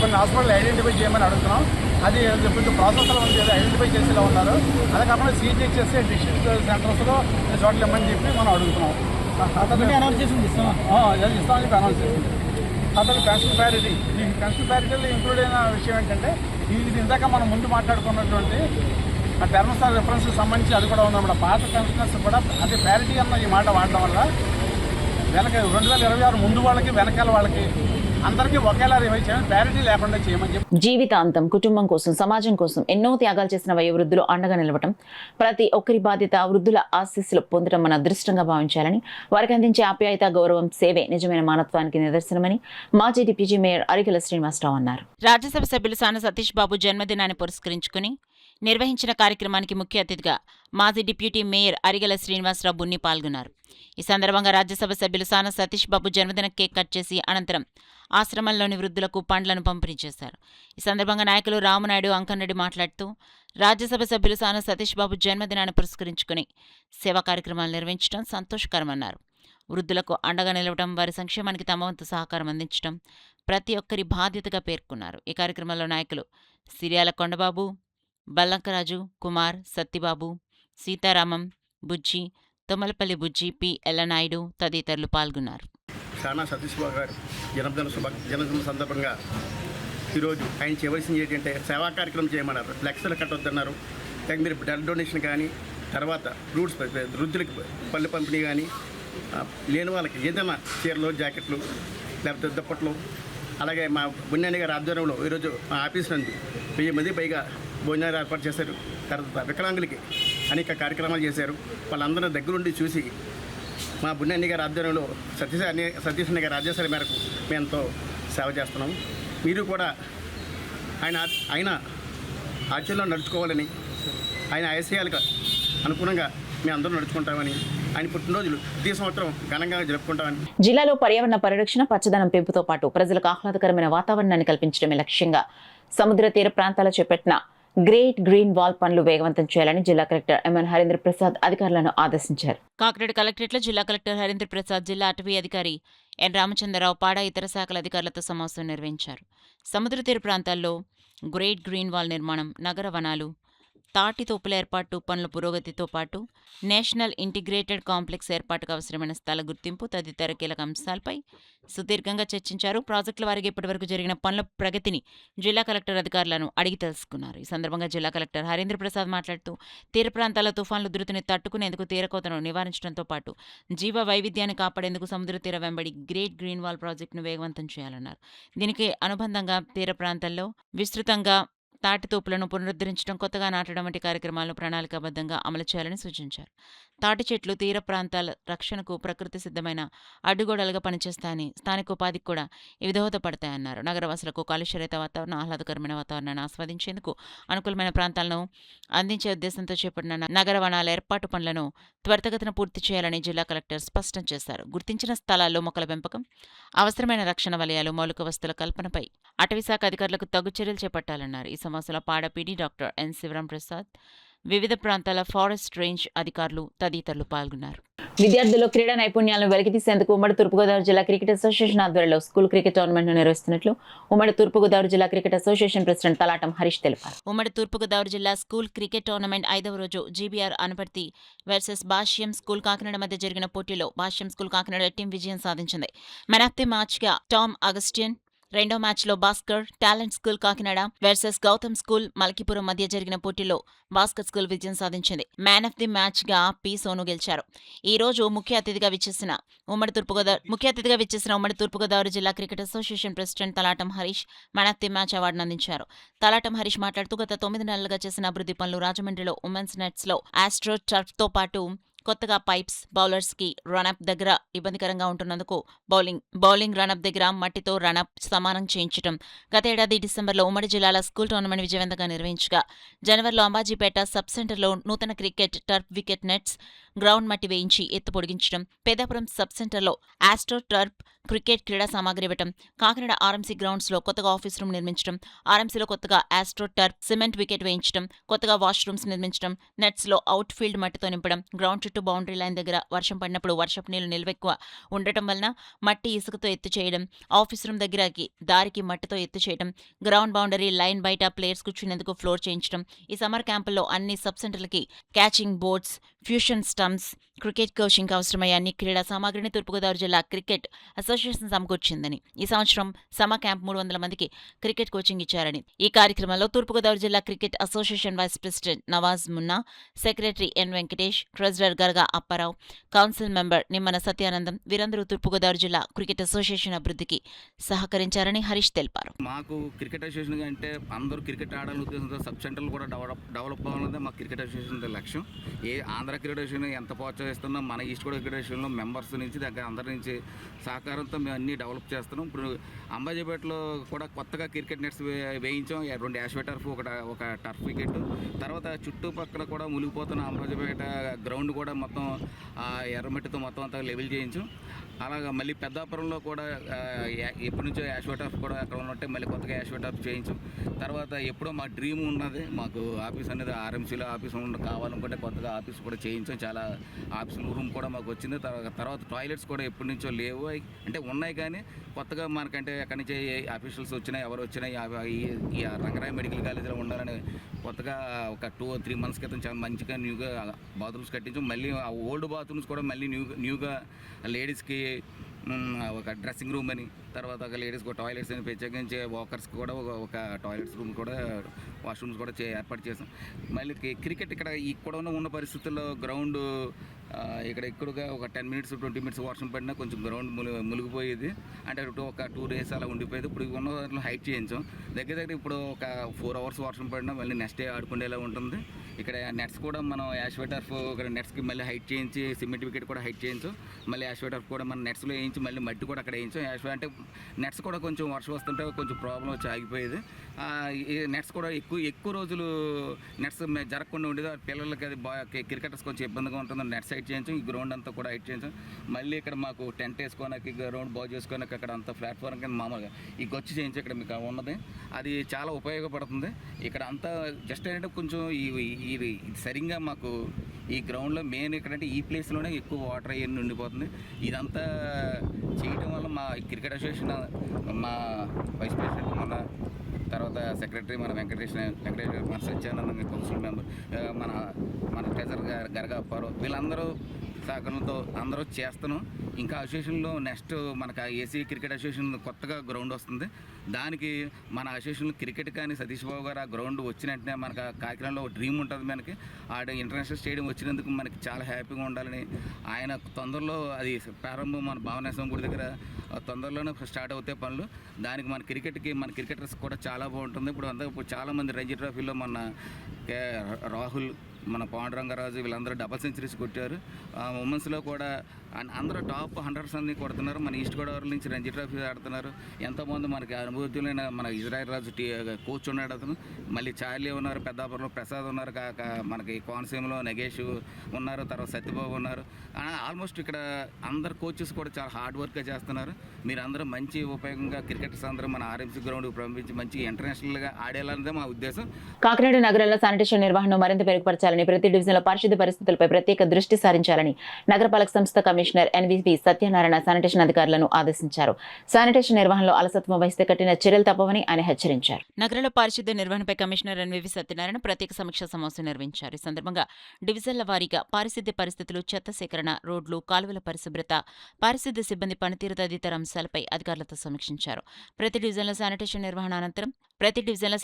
కొన్ని హాస్పిటల్ ఐడెంటిఫై చేయమని అడుగుతున్నాం. అది కొంచెం ప్రాసెస్లో ఉంది, ఐడెంటిఫై చేసేలా ఉన్నారు. అదే కాకుండా సిజిహెచ్ఎస్ డిస్ట్రిక్ట్ సెంటర్స్లో చోట్ల ఇమ్మని చెప్పి మనం అడుగుతున్నాం. ఇస్తామని చెప్పి అనౌన్స్ చేసింది. అతను పెన్షన్ ప్యారిటీ, ఈ పెన్షన్ ప్యారిటీలో ఇంక్లూడ్ అయిన విషయం ఏంటంటే, ఇది ఇందాక మనం ముందు మాట్లాడుకున్నటువంటి ఆ టర్మ్స్ ఆఫ్ రిఫరెన్స్కి సంబంధించి అది కూడా ఉందన్నమాట. పాత పెన్షనర్స్ కూడా అదే ప్యారిటీ అన్న ఈ మాట వాడడం వల్ల వెనక 2026 ముందు వాళ్ళకి వెనకాల వాళ్ళకి అందరికీ ఒకేలా రివైజ్ చేయమని, ప్యారిటీ లేకుండా చేయమని చెప్పి జీవితాంతం కుటుంబం కోసం, సమాజం కోసం ఎన్నో త్యాగాలు చేసిన వయోవృద్ధులు అండగా నిలవటం ప్రతి ఒక్కరి బాధ్యత. వృద్ధుల ఆశీస్సులు పొందడం మన అదృష్టంగా భావించాలని, వారికి అందించే ఆప్యాయత, గౌరవం, సేవే నిజమైన మానవత్వానికి నిదర్శనమని మాజీ డిప్యూటీ మేయర్ అరికెల శ్రీనివాసరావు అన్నారు. రాజ్యసభ సభ్యులు సాన సతీష్ బాబు జన్మదినాన్ని పురస్కరించుకుని నిర్వహించిన కార్యక్రమానికి ముఖ్య అతిథిగా మాజీ డిప్యూటీ మేయర్ అరిగెల శ్రీనివాసరావు బున్ని పాల్గొన్నారు. ఈ సందర్భంగా రాజ్యసభ సభ్యులు సాన సతీష్ బాబు జన్మదిన కేక్ కట్ చేసి అనంతరం ఆశ్రమంలోని వృద్ధులకు పండ్లను పంపిణీ చేశారు. ఈ సందర్భంగా నాయకులు రామనాయుడు, అంకన్రెడ్డి మాట్లాడుతూ రాజ్యసభ సభ్యులు సాన సతీష్ బాబు జన్మదినాన్ని పురస్కరించుకుని సేవా కార్యక్రమాలు నిర్వహించడం సంతోషకరమన్నారు. వృద్ధులకు అండగా నిలవడం, వారి సంక్షేమానికి తమ వంతు సహకారం అందించడం ప్రతి ఒక్కరి బాధ్యతగా పేర్కొన్నారు. ఈ కార్యక్రమంలో నాయకులు సిరియాల కొండబాబు, బల్లంకరాజు, కుమార్, సత్తిబాబు, సీతారామం, బుజ్జి, తొమ్మలపల్లి బుజ్జి, పి. ఎల్లనాయుడు తదితరులు పాల్గొన్నారు. సానా సతీష్ బాబు గారు జన్మదిన సందర్భంగా ఈరోజు ఆయన చేయవలసింది ఏంటంటే సేవా కార్యక్రమం చేయమన్నారు. ఫ్లెక్స్లు కట్టొద్దన్నారు. లేక మీరు బ్లడ్ డొనేషన్ కానీ, తర్వాత ఫ్రూట్స్ వృద్ధులకి పళ్ళు పంపిణీ కానీ, లేని వాళ్ళకి ఏదైనా చీరలు, జాకెట్లు, లేకపోతే దుప్పట్లు, అలాగే మా బున్నెని గారి ఆధ్వర్యంలో ఈరోజు మా ఆఫీస్ నుండి 1000 మంది పైగా భోజనాలు ఏర్పాటు చేశారు. తర్వాత వికలాంగులకి అనేక కార్యక్రమాలు చేశారు. వాళ్ళందరూ దగ్గరుండి చూసి మా బున్నెన్ని గారి ఆధ్వర్యంలో సతీష్ అన్న గారి ఆదేశాల మేరకు మేము ఎంతో సేవ చేస్తున్నాము. మీరు కూడా ఆయన ఆచరణలో నడుచుకోవాలని, ఆయన ఆశయాలకు అనుగుణంగా మేము అందరూ నడుచుకుంటామని, ఆయన పుట్టినరోజులు ఈ సంవత్సరం ఘనంగా జరుపుకుంటామని. జిల్లాలో పర్యావరణ పరిరక్షణ, పచ్చదనం పెంపుతో పాటు ప్రజలకు ఆహ్లాదకరమైన వాతావరణాన్ని కల్పించడమే లక్ష్యంగా సముద్ర తీర ప్రాంతాల్లో చేపట్టిన గ్రేట్ గ్రీన్ వాల్ పనులు వేగవంతం చేయాలని జిల్లా కలెక్టర్ ఎంఎన్ హరీంద్ర ప్రసాద్ అధికారులను ఆదేశించారు. కాకినాడ కలెక్టరేట్లో జిల్లా కలెక్టర్ హరీంద్ర ప్రసాద్, జిల్లా అటవీ అధికారి ఎన్ రామచంద్రరావు, పాడా ఇతర శాఖల అధికారులతో సమావేశం నిర్వహించారు. సముద్ర తీర ప్రాంతాల్లో గ్రేట్ గ్రీన్ వాల్ నిర్మాణం, నగర వనాలు, తాటి తోపుల ఏర్పాటు పనుల పురోగతితో పాటు నేషనల్ ఇంటిగ్రేటెడ్ కాంప్లెక్స్ ఏర్పాటుకు అవసరమైన స్థల గుర్తింపు తదితర కీలక అంశాలపై సుదీర్ఘంగా చర్చించారు. ప్రాజెక్టుల వారికి ఇప్పటివరకు జరిగిన పనుల ప్రగతిని జిల్లా కలెక్టర్ అధికారులను అడిగి తెలుసుకున్నారు. ఈ సందర్భంగా జిల్లా కలెక్టర్ హరీంద్ర ప్రసాద్ మాట్లాడుతూ తీర ప్రాంతాల తుఫాన్ల ఉధృతిని తట్టుకునేందుకు తీరకోతను నివారించడంతో పాటు జీవ వైవిధ్యాన్ని కాపాడేందుకు సముద్ర తీర వెంబడి గ్రేట్ గ్రీన్ వాల్ ప్రాజెక్టును వేగవంతం చేయాలన్నారు. దీనికి అనుబంధంగా తీర ప్రాంతాల్లో విస్తృతంగా తాటితోపులను పునరుద్ధరించడం, కొత్తగా నాటడం వంటి కార్యక్రమాలను ప్రణాళికాబద్ధంగా అమలు చేయాలని సూచించారు. తాటి చెట్లు తీర ప్రాంతాల రక్షణకు ప్రకృతి సిద్ధమైన అడ్డుగోడలుగా పనిచేస్తాయని, స్థానిక ఉపాధికి కూడా ఇవి దోహదపడతాయన్నారు. నగరవాసులకు కాలుష్యరహిత వాతావరణం, ఆహ్లాదకరమైన వాతావరణాన్ని ఆస్వాదించేందుకు అనుకూలమైన ప్రాంతాలను అందించే ఉద్దేశంతో చేపట్టిన నగర వనాల ఏర్పాటు పనులను త్వరితగతిన పూర్తి చేయాలని జిల్లా కలెక్టర్ స్పష్టం చేశారు. గుర్తించిన స్థలాల్లో మొక్కల పెంపకం, అవసరమైన రక్షణ వలయాలు, మౌలిక వస్తువుల కల్పనపై అటవీశాఖ అధికారులకు తగు చర్యలు చేపట్టాలన్నారు. ఈ సమావేశంలో PADA PD doctor N Sivaram Prasad, వివిధ ప్రాంతాల ఫారెస్ట్ రేంజ్ అధికారులు తదితరులు పాల్గొన్నారు. విద్యార్థుల్లో క్రీడా నైపుణ్యాలను వెలికితీసేందుకు ఉమ్మడి తూర్పుగోదావరి జిల్లా క్రికెట్ అసోసియేషన్ ఆధ్వర్యంలో స్కూల్ క్రికెట్ టోర్నమెంట్ను నిర్వహిస్తున్నట్లు ఉమ్మడి తూర్పుగోదావరి జిల్లా cricket association president Talatam Harish తెలిపారు. ఉమ్మడి తూర్పుగోదావరి జిల్లా స్కూల్ క్రికెట్ టోర్నమెంట్ 5వ రోజు GBR Anaparthi versus Bhashyam school Kakinada మధ్య జరిగిన పోటీలో భాష్యం స్కూల్ కాకినాడ టీం విజయం సాధించింది. మ్యాన్ ఆఫ్ ది మ్యాచ్గా టామ్ అగస్టిన్, రెండో మ్యాచ్లో Bhaskar, talent school Kakinada versus Gautam school Malakipuram మధ్య జరిగిన పోటీలో భాస్కర్ స్కూల్ విజయం సాధించింది. Man of the మ్యాచ్గా P Sonu గెలిచారు. ఈ రోజు ముఖ్య అతిథిగా విచ్చేసిన ఉమ్మడి తూర్పుగోదావరి జిల్లా cricket association president Talatam Harish man of the match అవార్డును అందించారు. తలాటం హరీష్ మాట్లాడుతూ గత 9 నెలలుగా చేసిన అభివృద్ధి పనులు, రాజమండ్రిలో ఉమెన్స్ నెట్స్లో ఆస్ట్రో టర్ఫ్తో పాటు కొత్తగా పైప్స్, బౌలర్స్కి రన్అప్ దగ్గర ఇబ్బందికరంగా ఉంటున్నందుకు బౌలింగ్ రన్అప్ దగ్గర మట్టితో రన్అప్ సమానం చేయించడం, గత ఏడాది డిసెంబర్లో ఉమ్మడి జిల్లాల స్కూల్ టోర్నమెంట్ విజయవంతంగా నిర్వహించగా జనవరిలో అంబాజీపేట సబ్ సెంటర్లో నూతన cricket turf wicket nets, ground మట్టి వేయించి ఎత్తు పొడిగించడం, పెద్దాపురం సబ్ సెంటర్లో ఆస్ట్రో టర్ఫ్ క్రికెట్ క్రీడా సామాగ్రి ఇవ్వడం, కాకినాడ ఆర్ఎంసీ గ్రౌండ్స్లో కొత్తగా ఆఫీస్ రూమ్ నిర్మించడం, ఆర్ఎంసీలో కొత్తగా ఆస్ట్రో టర్ఫ్ సిమెంట్ వికెట్ వేయించడం, కొత్తగా వాష్రూమ్స్ నిర్మించడం, నెట్స్లో అవుట్ ఫీల్డ్ మట్టితో నింపడం, గ్రౌండ్ చుట్టూ బౌండరీ లైన్ దగ్గర వర్షం పడినప్పుడు వర్షపు నీళ్లు నిల్వెక్కువ ఉండటం వలన మట్టి ఇసుకతో ఎత్తు చేయడం, ఆఫీస్ రూమ్ దగ్గరకి దారికి మట్టితో ఎత్తు చేయడం, గ్రౌండ్ బౌండరీ లైన్ బయట ప్లేయర్స్ కూర్చునేందుకు ఫ్లోర్ చేయించడం. ఈ సమ్మర్ క్యాంపుల్లో అన్ని సబ్ సెంటర్లకి catching boards fusion stumps, cricket కోచింగ్కి అవసరమయ్యే అన్ని క్రీడా సామాగ్రిని తూర్పుగోదావరి జిల్లా క్రికెట్ అసోసియేషన్ సమకూర్చిందని, ఈ సంవత్సరం సమ్మర్ క్యాంప్ 300 మందికి క్రికెట్ కోచింగ్ ఇచ్చారని, ఈ కార్యక్రమంలో తూర్పుగోదావరి జిల్లా cricket association vice president Nawaz Munna, secretary N Venkatesh, treasurer Garaga Apparao, council member Nimmana Satyanandam వీరందరూ తూర్పుగోదావరి జిల్లా క్రికెట్ అసోసియేషన్ అభివృద్ధికి సహకరించారని హరీష్ తెలిపారు. మాకు క్రికెట్ అసోసియేషన్ అంటే అందరూ క్రికెట్ ఆడాలని ఉద్దేశంతో సబ్ సెంటర్లు కూడా డెవలప్ అవ్వాలన్నదే మా క్రికెట్ అసోసియేషన్ లక్ష్యం. ఆంధ్ర క్రికెట్ అసోసియేషన్ ఎంత ప్రోత్సహిస్తున్నాం, మన ఈస్ట్ గోదావరి క్రికెట్ అసోసియేషన్లో మెంబర్స్ నుంచి దగ్గర అందరి నుంచి సహకారంతో మేము అన్నీ డెవలప్ చేస్తున్నాం. ఇప్పుడు అంబాజీపేటలో కూడా కొత్తగా క్రికెట్ నెట్స్ వేయించాం, 2 యాష్ టర్ఫ్, ఒక టర్ఫ్ వికెట్. తర్వాత చుట్టుపక్కల కూడా మునిగిపోతున్న అంబాజీపేట గ్రౌండ్ కూడా మొత్తం ఎర్రమట్టితో మొత్తం అంతా లెవెల్ చేయించాం. అలాగా మళ్ళీ పెద్దాపురంలో కూడా ఎప్పటి నుంచో యాష్ టర్ఫ్ కూడా అక్కడ ఉన్నట్టే మళ్ళీ కొత్తగా యాష్ టర్ఫ్ చేయించాం. తర్వాత ఎప్పుడో మా డ్రీమ్ ఉన్నది, మాకు ఆఫీస్ అనేది ఆర్ఎంసీలో ఆఫీస్ కావాలనుకుంటే కొత్తగా ఆఫీస్ కూడా చేయించాం. చాలా ఆఫీస్ రూమ్ కూడా మాకు వచ్చింది. తర్వాత టాయిలెట్స్ కూడా ఎప్పటి నుంచో లేవు, అంటే ఉన్నాయి కానీ కొత్తగా మనకంటే ఎక్కడి నుంచి ఆఫీషియల్స్ వచ్చినాయి, ఎవరు వచ్చినాయి, ఈ రంగరాయ మెడికల్ కాలేజీలో ఉండాలని కొత్తగా ఒక 2-3 months క్రితం చాలా మంచిగా న్యూగా బాత్రూమ్స్ కట్టించాం. మళ్ళీ ఆ ఓల్డ్ బాత్రూమ్స్ కూడా మళ్ళీ న్యూగా లేడీస్కి ఒక డ్రెస్సింగ్ రూమ్ అని, తర్వాత ఒక లేడీస్కి టాయిలెట్స్ అని, ప్రత్యేకించి వాకర్స్కి కూడా ఒక టాయిలెట్స్ రూమ్ కూడా, వాష్రూమ్స్ కూడా ఏర్పాటు చేసాం. మళ్ళీ క్రికెట్ ఇక్కడ ఉన్న పరిస్థితుల్లో గ్రౌండ్ ఎక్కువగా ఒక 10 minutes 20 minutes వర్షం పడినా కొంచెం గ్రౌండ్ మునిగిపోయేది, అంటే ఒక 2 days అలా ఉండిపోయేది. ఇప్పుడు ఉన్న దాంట్లో హైట్ చేయించాం. దగ్గర ఇప్పుడు ఒక 4 hours వర్షం పడినా మళ్ళీ నెక్స్ట్ డే ఆడుకునేలా ఉంటుంది. ఇక్కడ నెట్స్ కూడా మనం యాష్ టర్ఫ్ ఇక్కడ నెట్స్కి మళ్ళీ హైట్ చేయించి, సిమెంట్ వికెట్ కూడా హైట్ చేయించాం. మళ్ళీ యాష్ టర్ఫ్ కూడా మన నెట్స్లో వేయించి మళ్ళీ మట్టి కూడా అక్కడ వేయించాం. యాష్ అంటే నెట్స్ కూడా కొంచెం వర్షం వస్తుంటే కొంచెం ప్రాబ్లం వచ్చి ఆగిపోయేది. ఈ నెట్స్ కూడా ఎక్కువ రోజులు నెట్స్ జరగకుండా ఉండేది. పిల్లలకి అది క్రికెటర్స్ కొంచెం ఇబ్బందిగా ఉంటుంది. నెట్స్ హైట్ చేయించాం, ఈ గ్రౌండ్ అంతా కూడా హైట్ చేయించాం. మళ్ళీ ఇక్కడ మాకు టెంట్ వేసుకోవడానికి, గ్రౌండ్ బాగు చేసుకోవడానికి అక్కడ అంతా ప్లాట్ఫామ్ కింద మామూలుగా ఈ గొచ్చి చేయించి ఇక్కడ మీకు ఉన్నది, అది చాలా ఉపయోగపడుతుంది. ఇక్కడ అంతా జస్ట్ ఏంటంటే కొంచెం ఇది సరిగ్గా మాకు ఈ గ్రౌండ్లో మెయిన్ ఎక్కడంటే ఈ ప్లేస్లోనే ఎక్కువ వాటర్ అయ్యి ఉండిపోతుంది. ఇదంతా చేయటం వల్ల మా క్రికెట్ అసోసియేషన్, మా వైస్ ప్రెసిడెంట్, మన తర్వాత సెక్రటరీ మన వెంకటేష్, మన సత్యానంద కౌన్సిల్ మెంబర్, మన ట్రెజర్ గరగా అప్పారు, వీళ్ళందరూ సహకారంతో అందరూ చేస్తున్నాం. ఇంకా అసోసియేషన్లో నెక్స్ట్ మనకు ఏసీ క్రికెట్ అసోసియేషన్ కొత్తగా గ్రౌండ్ వస్తుంది. దానికి మన అసోసియేషన్లో క్రికెట్ కానీ సతీష్ బాబు గారు ఆ గ్రౌండ్ వచ్చిన వెంటనే మనకు కాకినాడలో డ్రీమ్ ఉంటుంది మనకి. ఆడ ఇంటర్నేషనల్ స్టేడియం వచ్చినందుకు మనకి చాలా హ్యాపీగా ఉండాలని ఆయన తొందరలో అది ప్రారంభం మన భావనేశ్వరం గుడి దగ్గర తొందరలోనే స్టార్ట్ అవుతాయి పనులు. దానికి మన క్రికెటర్స్ కూడా చాలా బాగుంటుంది. ఇప్పుడు చాలామంది రంజీ ట్రోఫీలో మన రాహుల్, మన పాండురంగరాజు వీళ్ళందరూ డబల్ సెంచరీస్ కొట్టారు. ఉమెన్స్లో కూడా అందరూ టాప్ 100s అన్ని కొడుతున్నారు. మన ఈస్ట్ గోదావరి నుంచి రంజీ ట్రోఫీ ఆడుతున్నారు. ఎంతోమంది మనకి అనుభూతులైన మన ఇజ్రాయల్ రాజు కోచ్ ఉన్నాడు, అతను మళ్ళీ చార్లీ ఉన్నారు, పెద్దాపురంలో ప్రసాద్ ఉన్నారు, మనకి కోనసీమలో నగేష్ ఉన్నారు, తర్వాత సత్యబాబు ఉన్నారు. ఆల్మోస్ట్ ఇక్కడ అందరు కోచెస్ కూడా చాలా హార్డ్ వర్క్గా చేస్తున్నారు. మీరు అందరూ మంచి ఉపయోగంగా క్రికెటర్స్ అందరూ మన ఆర్ఎంసీ గ్రౌండ్కి పంపించి మంచి ఇంటర్నేషనల్గా ఆడేయాలన్నదే మా ఉద్దేశం. కాకినాడ నగరంలో శానిటేషన్ నిర్వహణను మరింత మెరుగుపరచాలని, ప్రతి డివిజన్లో పారిశుద్ధ్య పరిస్థితులపై ప్రత్యేక దృష్టి సారించాలని నగరపాలక సంస్థ కమిషనర్ ఎన్వివి సత్యనారాయణ శానిటేషన్ అధికారులను ఆదేశించారు. శానిటేషన్ నిర్వహణలో అలసత్వం వహిస్తే కఠిన చర్యలు తప్పవని ఆయన హెచ్చరించారు. నగరంలో పారిశుద్ధ్య నిర్వహణపై కమిషనర్ ఎన్వివి సత్యనారాయణ ప్రత్యేక సమీక్షా సమావేశం నిర్వహించారు. ఈ సందర్భంగా డివిజన్ల వారీగా పారిశుద్ధ్య పరిస్థితులు, చెత్త సేకరణ, రోడ్లు, కాలువల పరిశుభ్రత, పారిశుద్ధ్య సిబ్బంది పనితీరు తదితర అంశాలపై అధికారులతో సమీక్షించారు. ప్రతి డివిజన్ల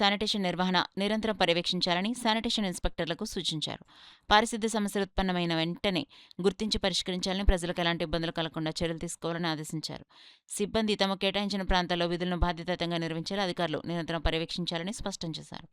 శానిటేషన్ నిర్వహణ నిరంతరం పర్యవేక్షించాలని శానిటేషన్ ఇన్స్పెక్టర్లకు సూచించారు. పారిశుద్ధ్య సమస్యలు ఉత్పన్నమైన వెంటనే గుర్తించి పరిష్కరించాలని, ప్రజలకు ఎలాంటి ఇబ్బందులు కలగకుండా చర్యలు తీసుకోవాలని ఆదేశించారు. సిబ్బంది తమ కేటాయించిన ప్రాంతాల్లో విధులను బాధ్యతాయుతంగా నిర్వహించేలా అధికారులు నిరంతరం పర్యవేక్షించాలని స్పష్టం చేశారు.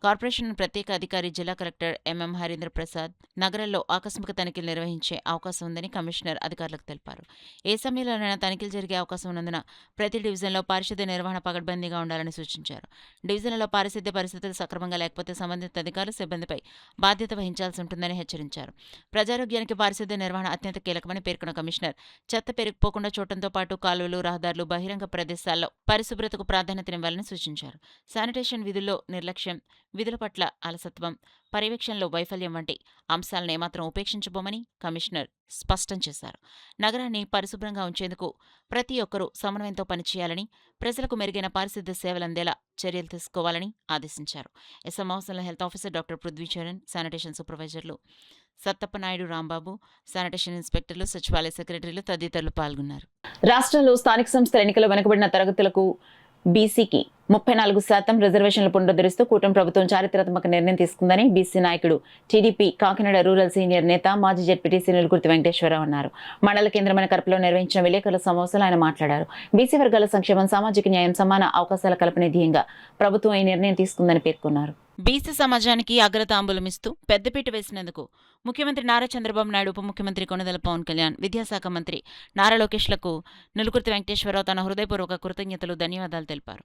కార్పొరేషన్ ప్రత్యేక అధికారి జిల్లా కలెక్టర్ ఎంఎం హరీంద్ర ప్రసాద్ నగరంలో ఆకస్మిక తనిఖీలు నిర్వహించే అవకాశం ఉందని కమిషనర్ అధికారులకు తెలిపారు. ఏ సమయంలోనైనా తనిఖీలు జరిగే అవకాశం ఉన్నందున ప్రతి డివిజన్లో పారిశుద్ధ్య నిర్వహణ పకడ్బందీగా ఉండాలని సూచించారు. డివిజన్లలో పారిశుద్ధ్య పరిస్థితులు సక్రమంగా లేకపోతే సంబంధిత అధికారులు సిబ్బందిపై బాధ్యత వహించాల్సి ఉంటుందని హెచ్చరించారు. ప్రజారోగ్యానికి పారిశుద్ధ్య నిర్వహణ అత్యంత కీలకమని పేర్కొన్న కమిషనర్ చెత్త పెరిగిపోకుండా చూడటంతో పాటు కాలువలు, రహదారులు, బహిరంగ ప్రదేశాల్లో పరిశుభ్రతకు ప్రాధాన్యతనివ్వాలని సూచించారు. శానిటేషన్ విధుల్లో నిర్లక్ష్యం, విధుల పట్ల అలసత్వం, పర్యవేక్షణలో వైఫల్యం వంటి అంశాలను ఏమాత్రం ఉపేక్షించబోమని కమిషనర్ స్పష్టం చేశారు. నగరాన్ని పరిశుభ్రంగా ఉంచేందుకు ప్రతి ఒక్కరూ సమన్వయంతో పనిచేయాలని, ప్రజలకు మెరుగైన పారిశుద్ధ్య సేవలు అందేలా చర్యలు తీసుకోవాలని ఆదేశించారు. ఈ సమావేశంలో health officer doctor Prithvicharan, sanitation సూపర్వైజర్లు, సత్తప్పనాయుడు, రాంబాబు, శానిటేషన్ ఇన్స్పెక్టర్లు, సచివాలయ సెక్రటరీలు తదితరులు పాల్గొన్నారు. రాష్ట్రంలో స్థానిక సంస్థల ఎన్నికల్లో వెనుకబడిన తరగతులకు బీసీకి 34% రిజర్వేషన్లు పునరుద్ధరిస్తూ కూటమి ప్రభుత్వం చారిత్రాత్మక నిర్ణయం తీసుకుందని బీసీ నాయకుడు, టీడీపీ కాకినాడ రూరల్ సీనియర్ నేత, మాజీ జెడ్పీటీసీ నిలుగుర్తి వెంకటేశ్వరరావు అన్నారు. మండల కేంద్రమైన కరపలో నిర్వహించిన విలేకరుల సమావేశంలో ఆయన మాట్లాడారు. బీసీ వర్గాల సంక్షేమం, సామాజిక న్యాయం, సమాన అవకాశాల కల్పనే ధ్యేయంగా ప్రభుత్వం ఈ నిర్ణయం తీసుకుందని పేర్కొన్నారు. బీసీ సమాజానికి అగ్రతాంబూలమిస్తూ పెద్దపీట వేసినందుకు ముఖ్యమంత్రి నారా చంద్రబాబు నాయుడు, ఉప ముఖ్యమంత్రి కొణిదెల పవన్ కళ్యాణ్, విద్యాశాఖ మంత్రి నారా లోకేష్లకు నిలుగుర్తి వెంకటేశ్వరరావు తన హృదయపూర్వక కృతజ్ఞతలు, ధన్యవాదాలు తెలిపారు.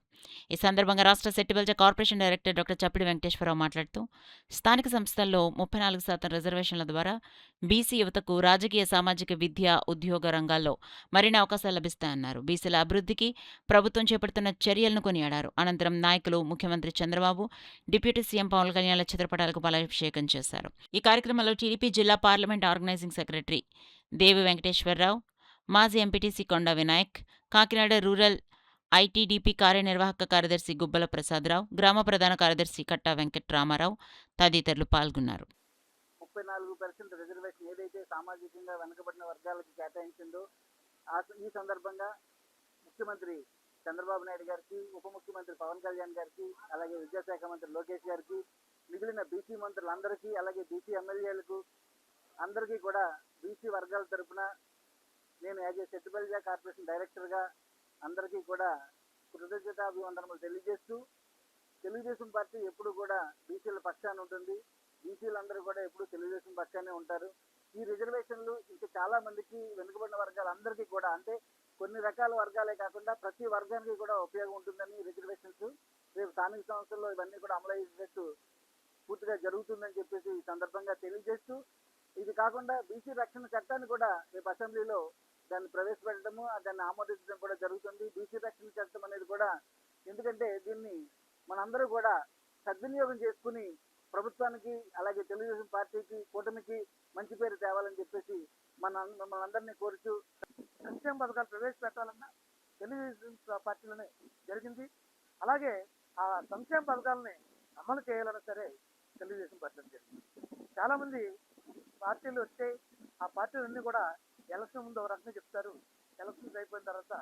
ఈ సందర్భంగా రాష్ట్ర సెట్టిబల్జ కార్పొరేషన్ డైరెక్టర్ డాక్టర్ చప్పిడి వెంకటేశ్వరరావు మాట్లాడుతూ స్థానిక సంస్థల్లో 34% రిజర్వేషన్ల ద్వారా బీసీ యువతకు రాజకీయ, సామాజిక, విద్య, ఉద్యోగ రంగాల్లో మరిన్ని అవకాశాలు లభిస్తాయన్నారు. బీసీల అభివృద్ధికి ప్రభుత్వం చేపడుతున్న చర్యలను కొనియాడారు. అనంతరం నాయకులు ముఖ్యమంత్రి చంద్రబాబు, డిప్యూటీ సీఎం పవన్ కళ్యాణ్ల చిత్రపటాలకు పాలాభిషేకం చేశారు. ఈ కార్యక్రమంలో టీడీపీ జిల్లా పార్లమెంట్ ఆర్గనైజింగ్ సెక్రటరీ దేవి వెంకటేశ్వరరావు, మాజీ ఎంపీటీసీ కొండ వినాయక్, కాకినాడ రూరల్ ఐటీడీపీ కార్యనిర్వాహక కార్యదర్శి గుబ్బల ప్రసాదరావు, గ్రామ ప్రధాన కార్యదర్శి కట్టా వెంకట్రామారావు తదితరులు పాల్గొన్నారు. 34% రిజర్వేషన్ ఏదైతే సామాజికంగా వెనుకబడిన వర్గాలకు కేటాయించిందో ఈ సందర్భంగా ముఖ్యమంత్రి చంద్రబాబు నాయుడు గారికి, ఉప ముఖ్యమంత్రి పవన్ కళ్యాణ్ గారికి, అలాగే విద్యాశాఖ మంత్రి లోకేష్ గారికి, మిగిలిన బీసీ మంత్రులందరికీ, అలాగే బీసీ ఎమ్మెల్యేలకు అందరికీ కూడా బీసీ వర్గాల తరఫున నేను యాజ్ ఏ సెట్టిబల్జ కార్పొరేషన్ డైరెక్టర్గా అందరికీ కూడా కృతజ్ఞతాభివందనములు తెలియజేస్తూ, తెలుగుదేశం పార్టీ ఎప్పుడు కూడా బీసీల పక్షాన ఉంటుంది. బీసీలందరూ కూడా ఎప్పుడు తెలుగుదేశం పక్షానే ఉంటారు. ఈ రిజర్వేషన్లు ఇంకా చాలా మందికి, వెనుకబడిన వర్గాలందరికీ కూడా, అంటే కొన్ని రకాల వర్గాలే కాకుండా ప్రతి వర్గానికి కూడా ఉపయోగం ఉంటుందని రిజర్వేషన్స్ రేపు స్థానిక సంస్థల్లో ఇవన్నీ కూడా అమలు అయ్యేటట్టు పూర్తిగా జరుగుతుందని చెప్పేసి ఈ సందర్భంగా తెలియజేస్తూ, ఇది కాకుండా బీసీ రక్షణ చట్టాన్ని కూడా రేపు అసెంబ్లీలో దాన్ని ప్రవేశపెట్టడము, దాన్ని ఆమోదించడం కూడా జరుగుతుంది. బీసీ రక్షణ చట్టం అనేది కూడా, ఎందుకంటే దీన్ని మనందరూ కూడా సద్వినియోగం చేసుకుని ప్రభుత్వానికి, అలాగే తెలుగుదేశం పార్టీకి, కూటమికి మంచి పేరు తేవాలని చెప్పేసి మనందరినీ కోరుతూ సంక్షేమ పథకాలు ప్రవేశపెట్టాలన్నా తెలుగుదేశం పార్టీలోనే జరిగింది. అలాగే ఆ సంక్షేమ పథకాలని అమలు చేయాలన్నా సరే తెలుగుదేశం పార్టీలో జరిగింది. చాలా మంది పార్టీలు వస్తే ఆ పార్టీలన్నీ కూడా ఎలక్షన్ ముందు ఒక రకంగా చెప్తారు, ఎలక్షన్స్ అయిపోయిన తర్వాత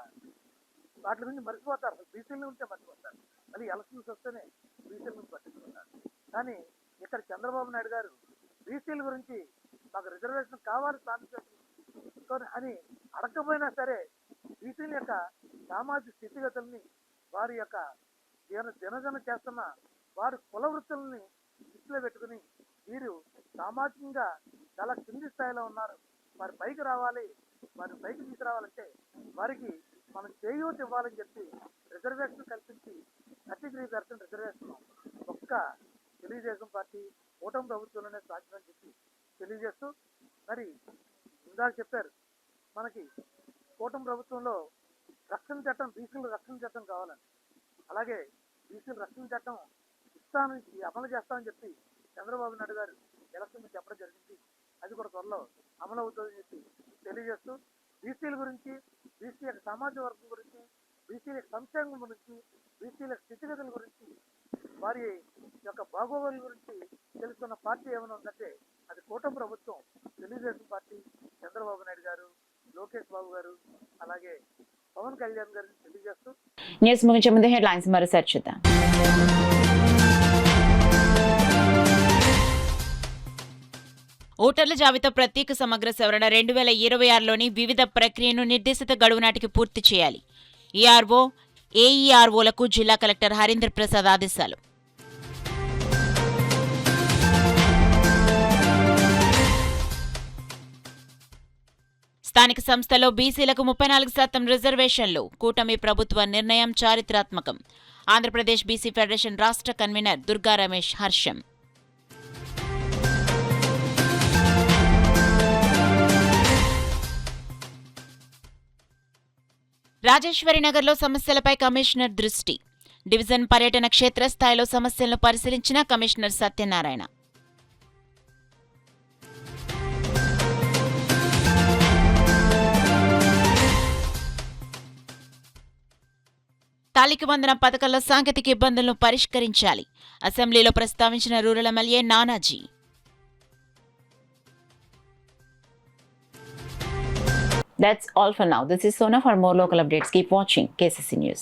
వాటి గురించి మర్చిపోతారు. బీసీల ఉంటే మర్చిపోతారు, మళ్ళీ ఎలక్షన్స్ వస్తేనే బీసీల నుంచి పట్టించుకుంటారు. కానీ ఇక్కడ చంద్రబాబు నాయుడు గారు బీసీల గురించి మాకు రిజర్వేషన్ కావాలి అని అడగకపోయినా సరే బీసీల యొక్క సామాజిక స్థితిగతుల్ని, వారి యొక్క దినజన చేస్తున్న వారి కుల వృత్తుల్ని దృష్టిలో పెట్టుకుని వీరు సామాజికంగా చాలా కింది స్థాయిలో ఉన్నారు, వారి పైకి రావాలి, వారి పైకి తీసుకురావాలంటే వారికి మనం చేయూత ఇవ్వాలని చెప్పి రిజర్వేషన్ కల్పించి 33% రిజర్వేషన్ ఒక్క తెలుగుదేశం పార్టీ కూటమి ప్రభుత్వంలోనే సాధ్యమని చెప్పి తెలియజేస్తూ, మరి ఇందాక చెప్పారు మనకి కూటమి ప్రభుత్వంలో రక్షణ చట్టం, బీసీల రక్షణ చట్టం కావాలని, అలాగే బీసీల రక్షణ చట్టం అమలు చేస్తామని చెప్పి చంద్రబాబు నాయుడు గారు ఎలక్షన్ చెప్పడం జరిగింది. అది కూడా త్వరలో అమలు అవుతుందని చెప్పి తెలియజేస్తూ, బీసీల గురించి, బీసీ యొక్క సమాజ వర్గం గురించి, బీసీల యొక్క సంక్షేమం గురించి, బీసీల స్థితిగతుల గురించి, వారి యొక్క బాగోగుల గురించి తెలుసుకున్న పార్టీ ఏమైనా ఉందంటే అది కూటమి ప్రభుత్వం, తెలుగుదేశం పార్టీ, చంద్రబాబు నాయుడు గారు, లోకేష్ బాబు గారు, అలాగే పవన్ కళ్యాణ్ గారిని తెలియజేస్తూ. న్యూస్ ముగించే ముందు హెడ్లైన్స్ మరోసారి చూద్దాం. ఓటర్ల జాబితా ప్రత్యేక సమగ్ర సవరణ 2026లోని వివిధ ప్రక్రియను నిర్దేశిత గడువు నాటికి పూర్తి చేయాలి. ఈఆర్ఓ, ఏఈఆర్ఓలకు జిల్లా కలెక్టర్ హరీందర్ ప్రసాద్ ఆదేశాలు. స్థానిక సంస్థలో బీసీలకు 34% రిజర్వేషన్లు. కూటమి ప్రభుత్వ నిర్ణయం చారిత్రాత్మకం. ఆంధ్రప్రదేశ్ బీసీ ఫెడరేషన్ రాష్ట్ర కన్వీనర్ దుర్గా రమేష్ హర్షం. రాజేశ్వరినగర్లో సమస్యలపై కమిషనర్ దృష్టి. డివిజన్ పర్యటన క్షేత్రస్థాయిలో సమస్యలను పరిశీలించిన కమిషనర్ సత్యనారాయణ. తాలికి వందనం పథకంలో సాంకేతిక ఇబ్బందులను పరిష్కరించాలి. అసెంబ్లీలో ప్రస్తావించిన rural MLA Nanaji. That's all for now. This is Sona. For more local updates, keep watching KCC News.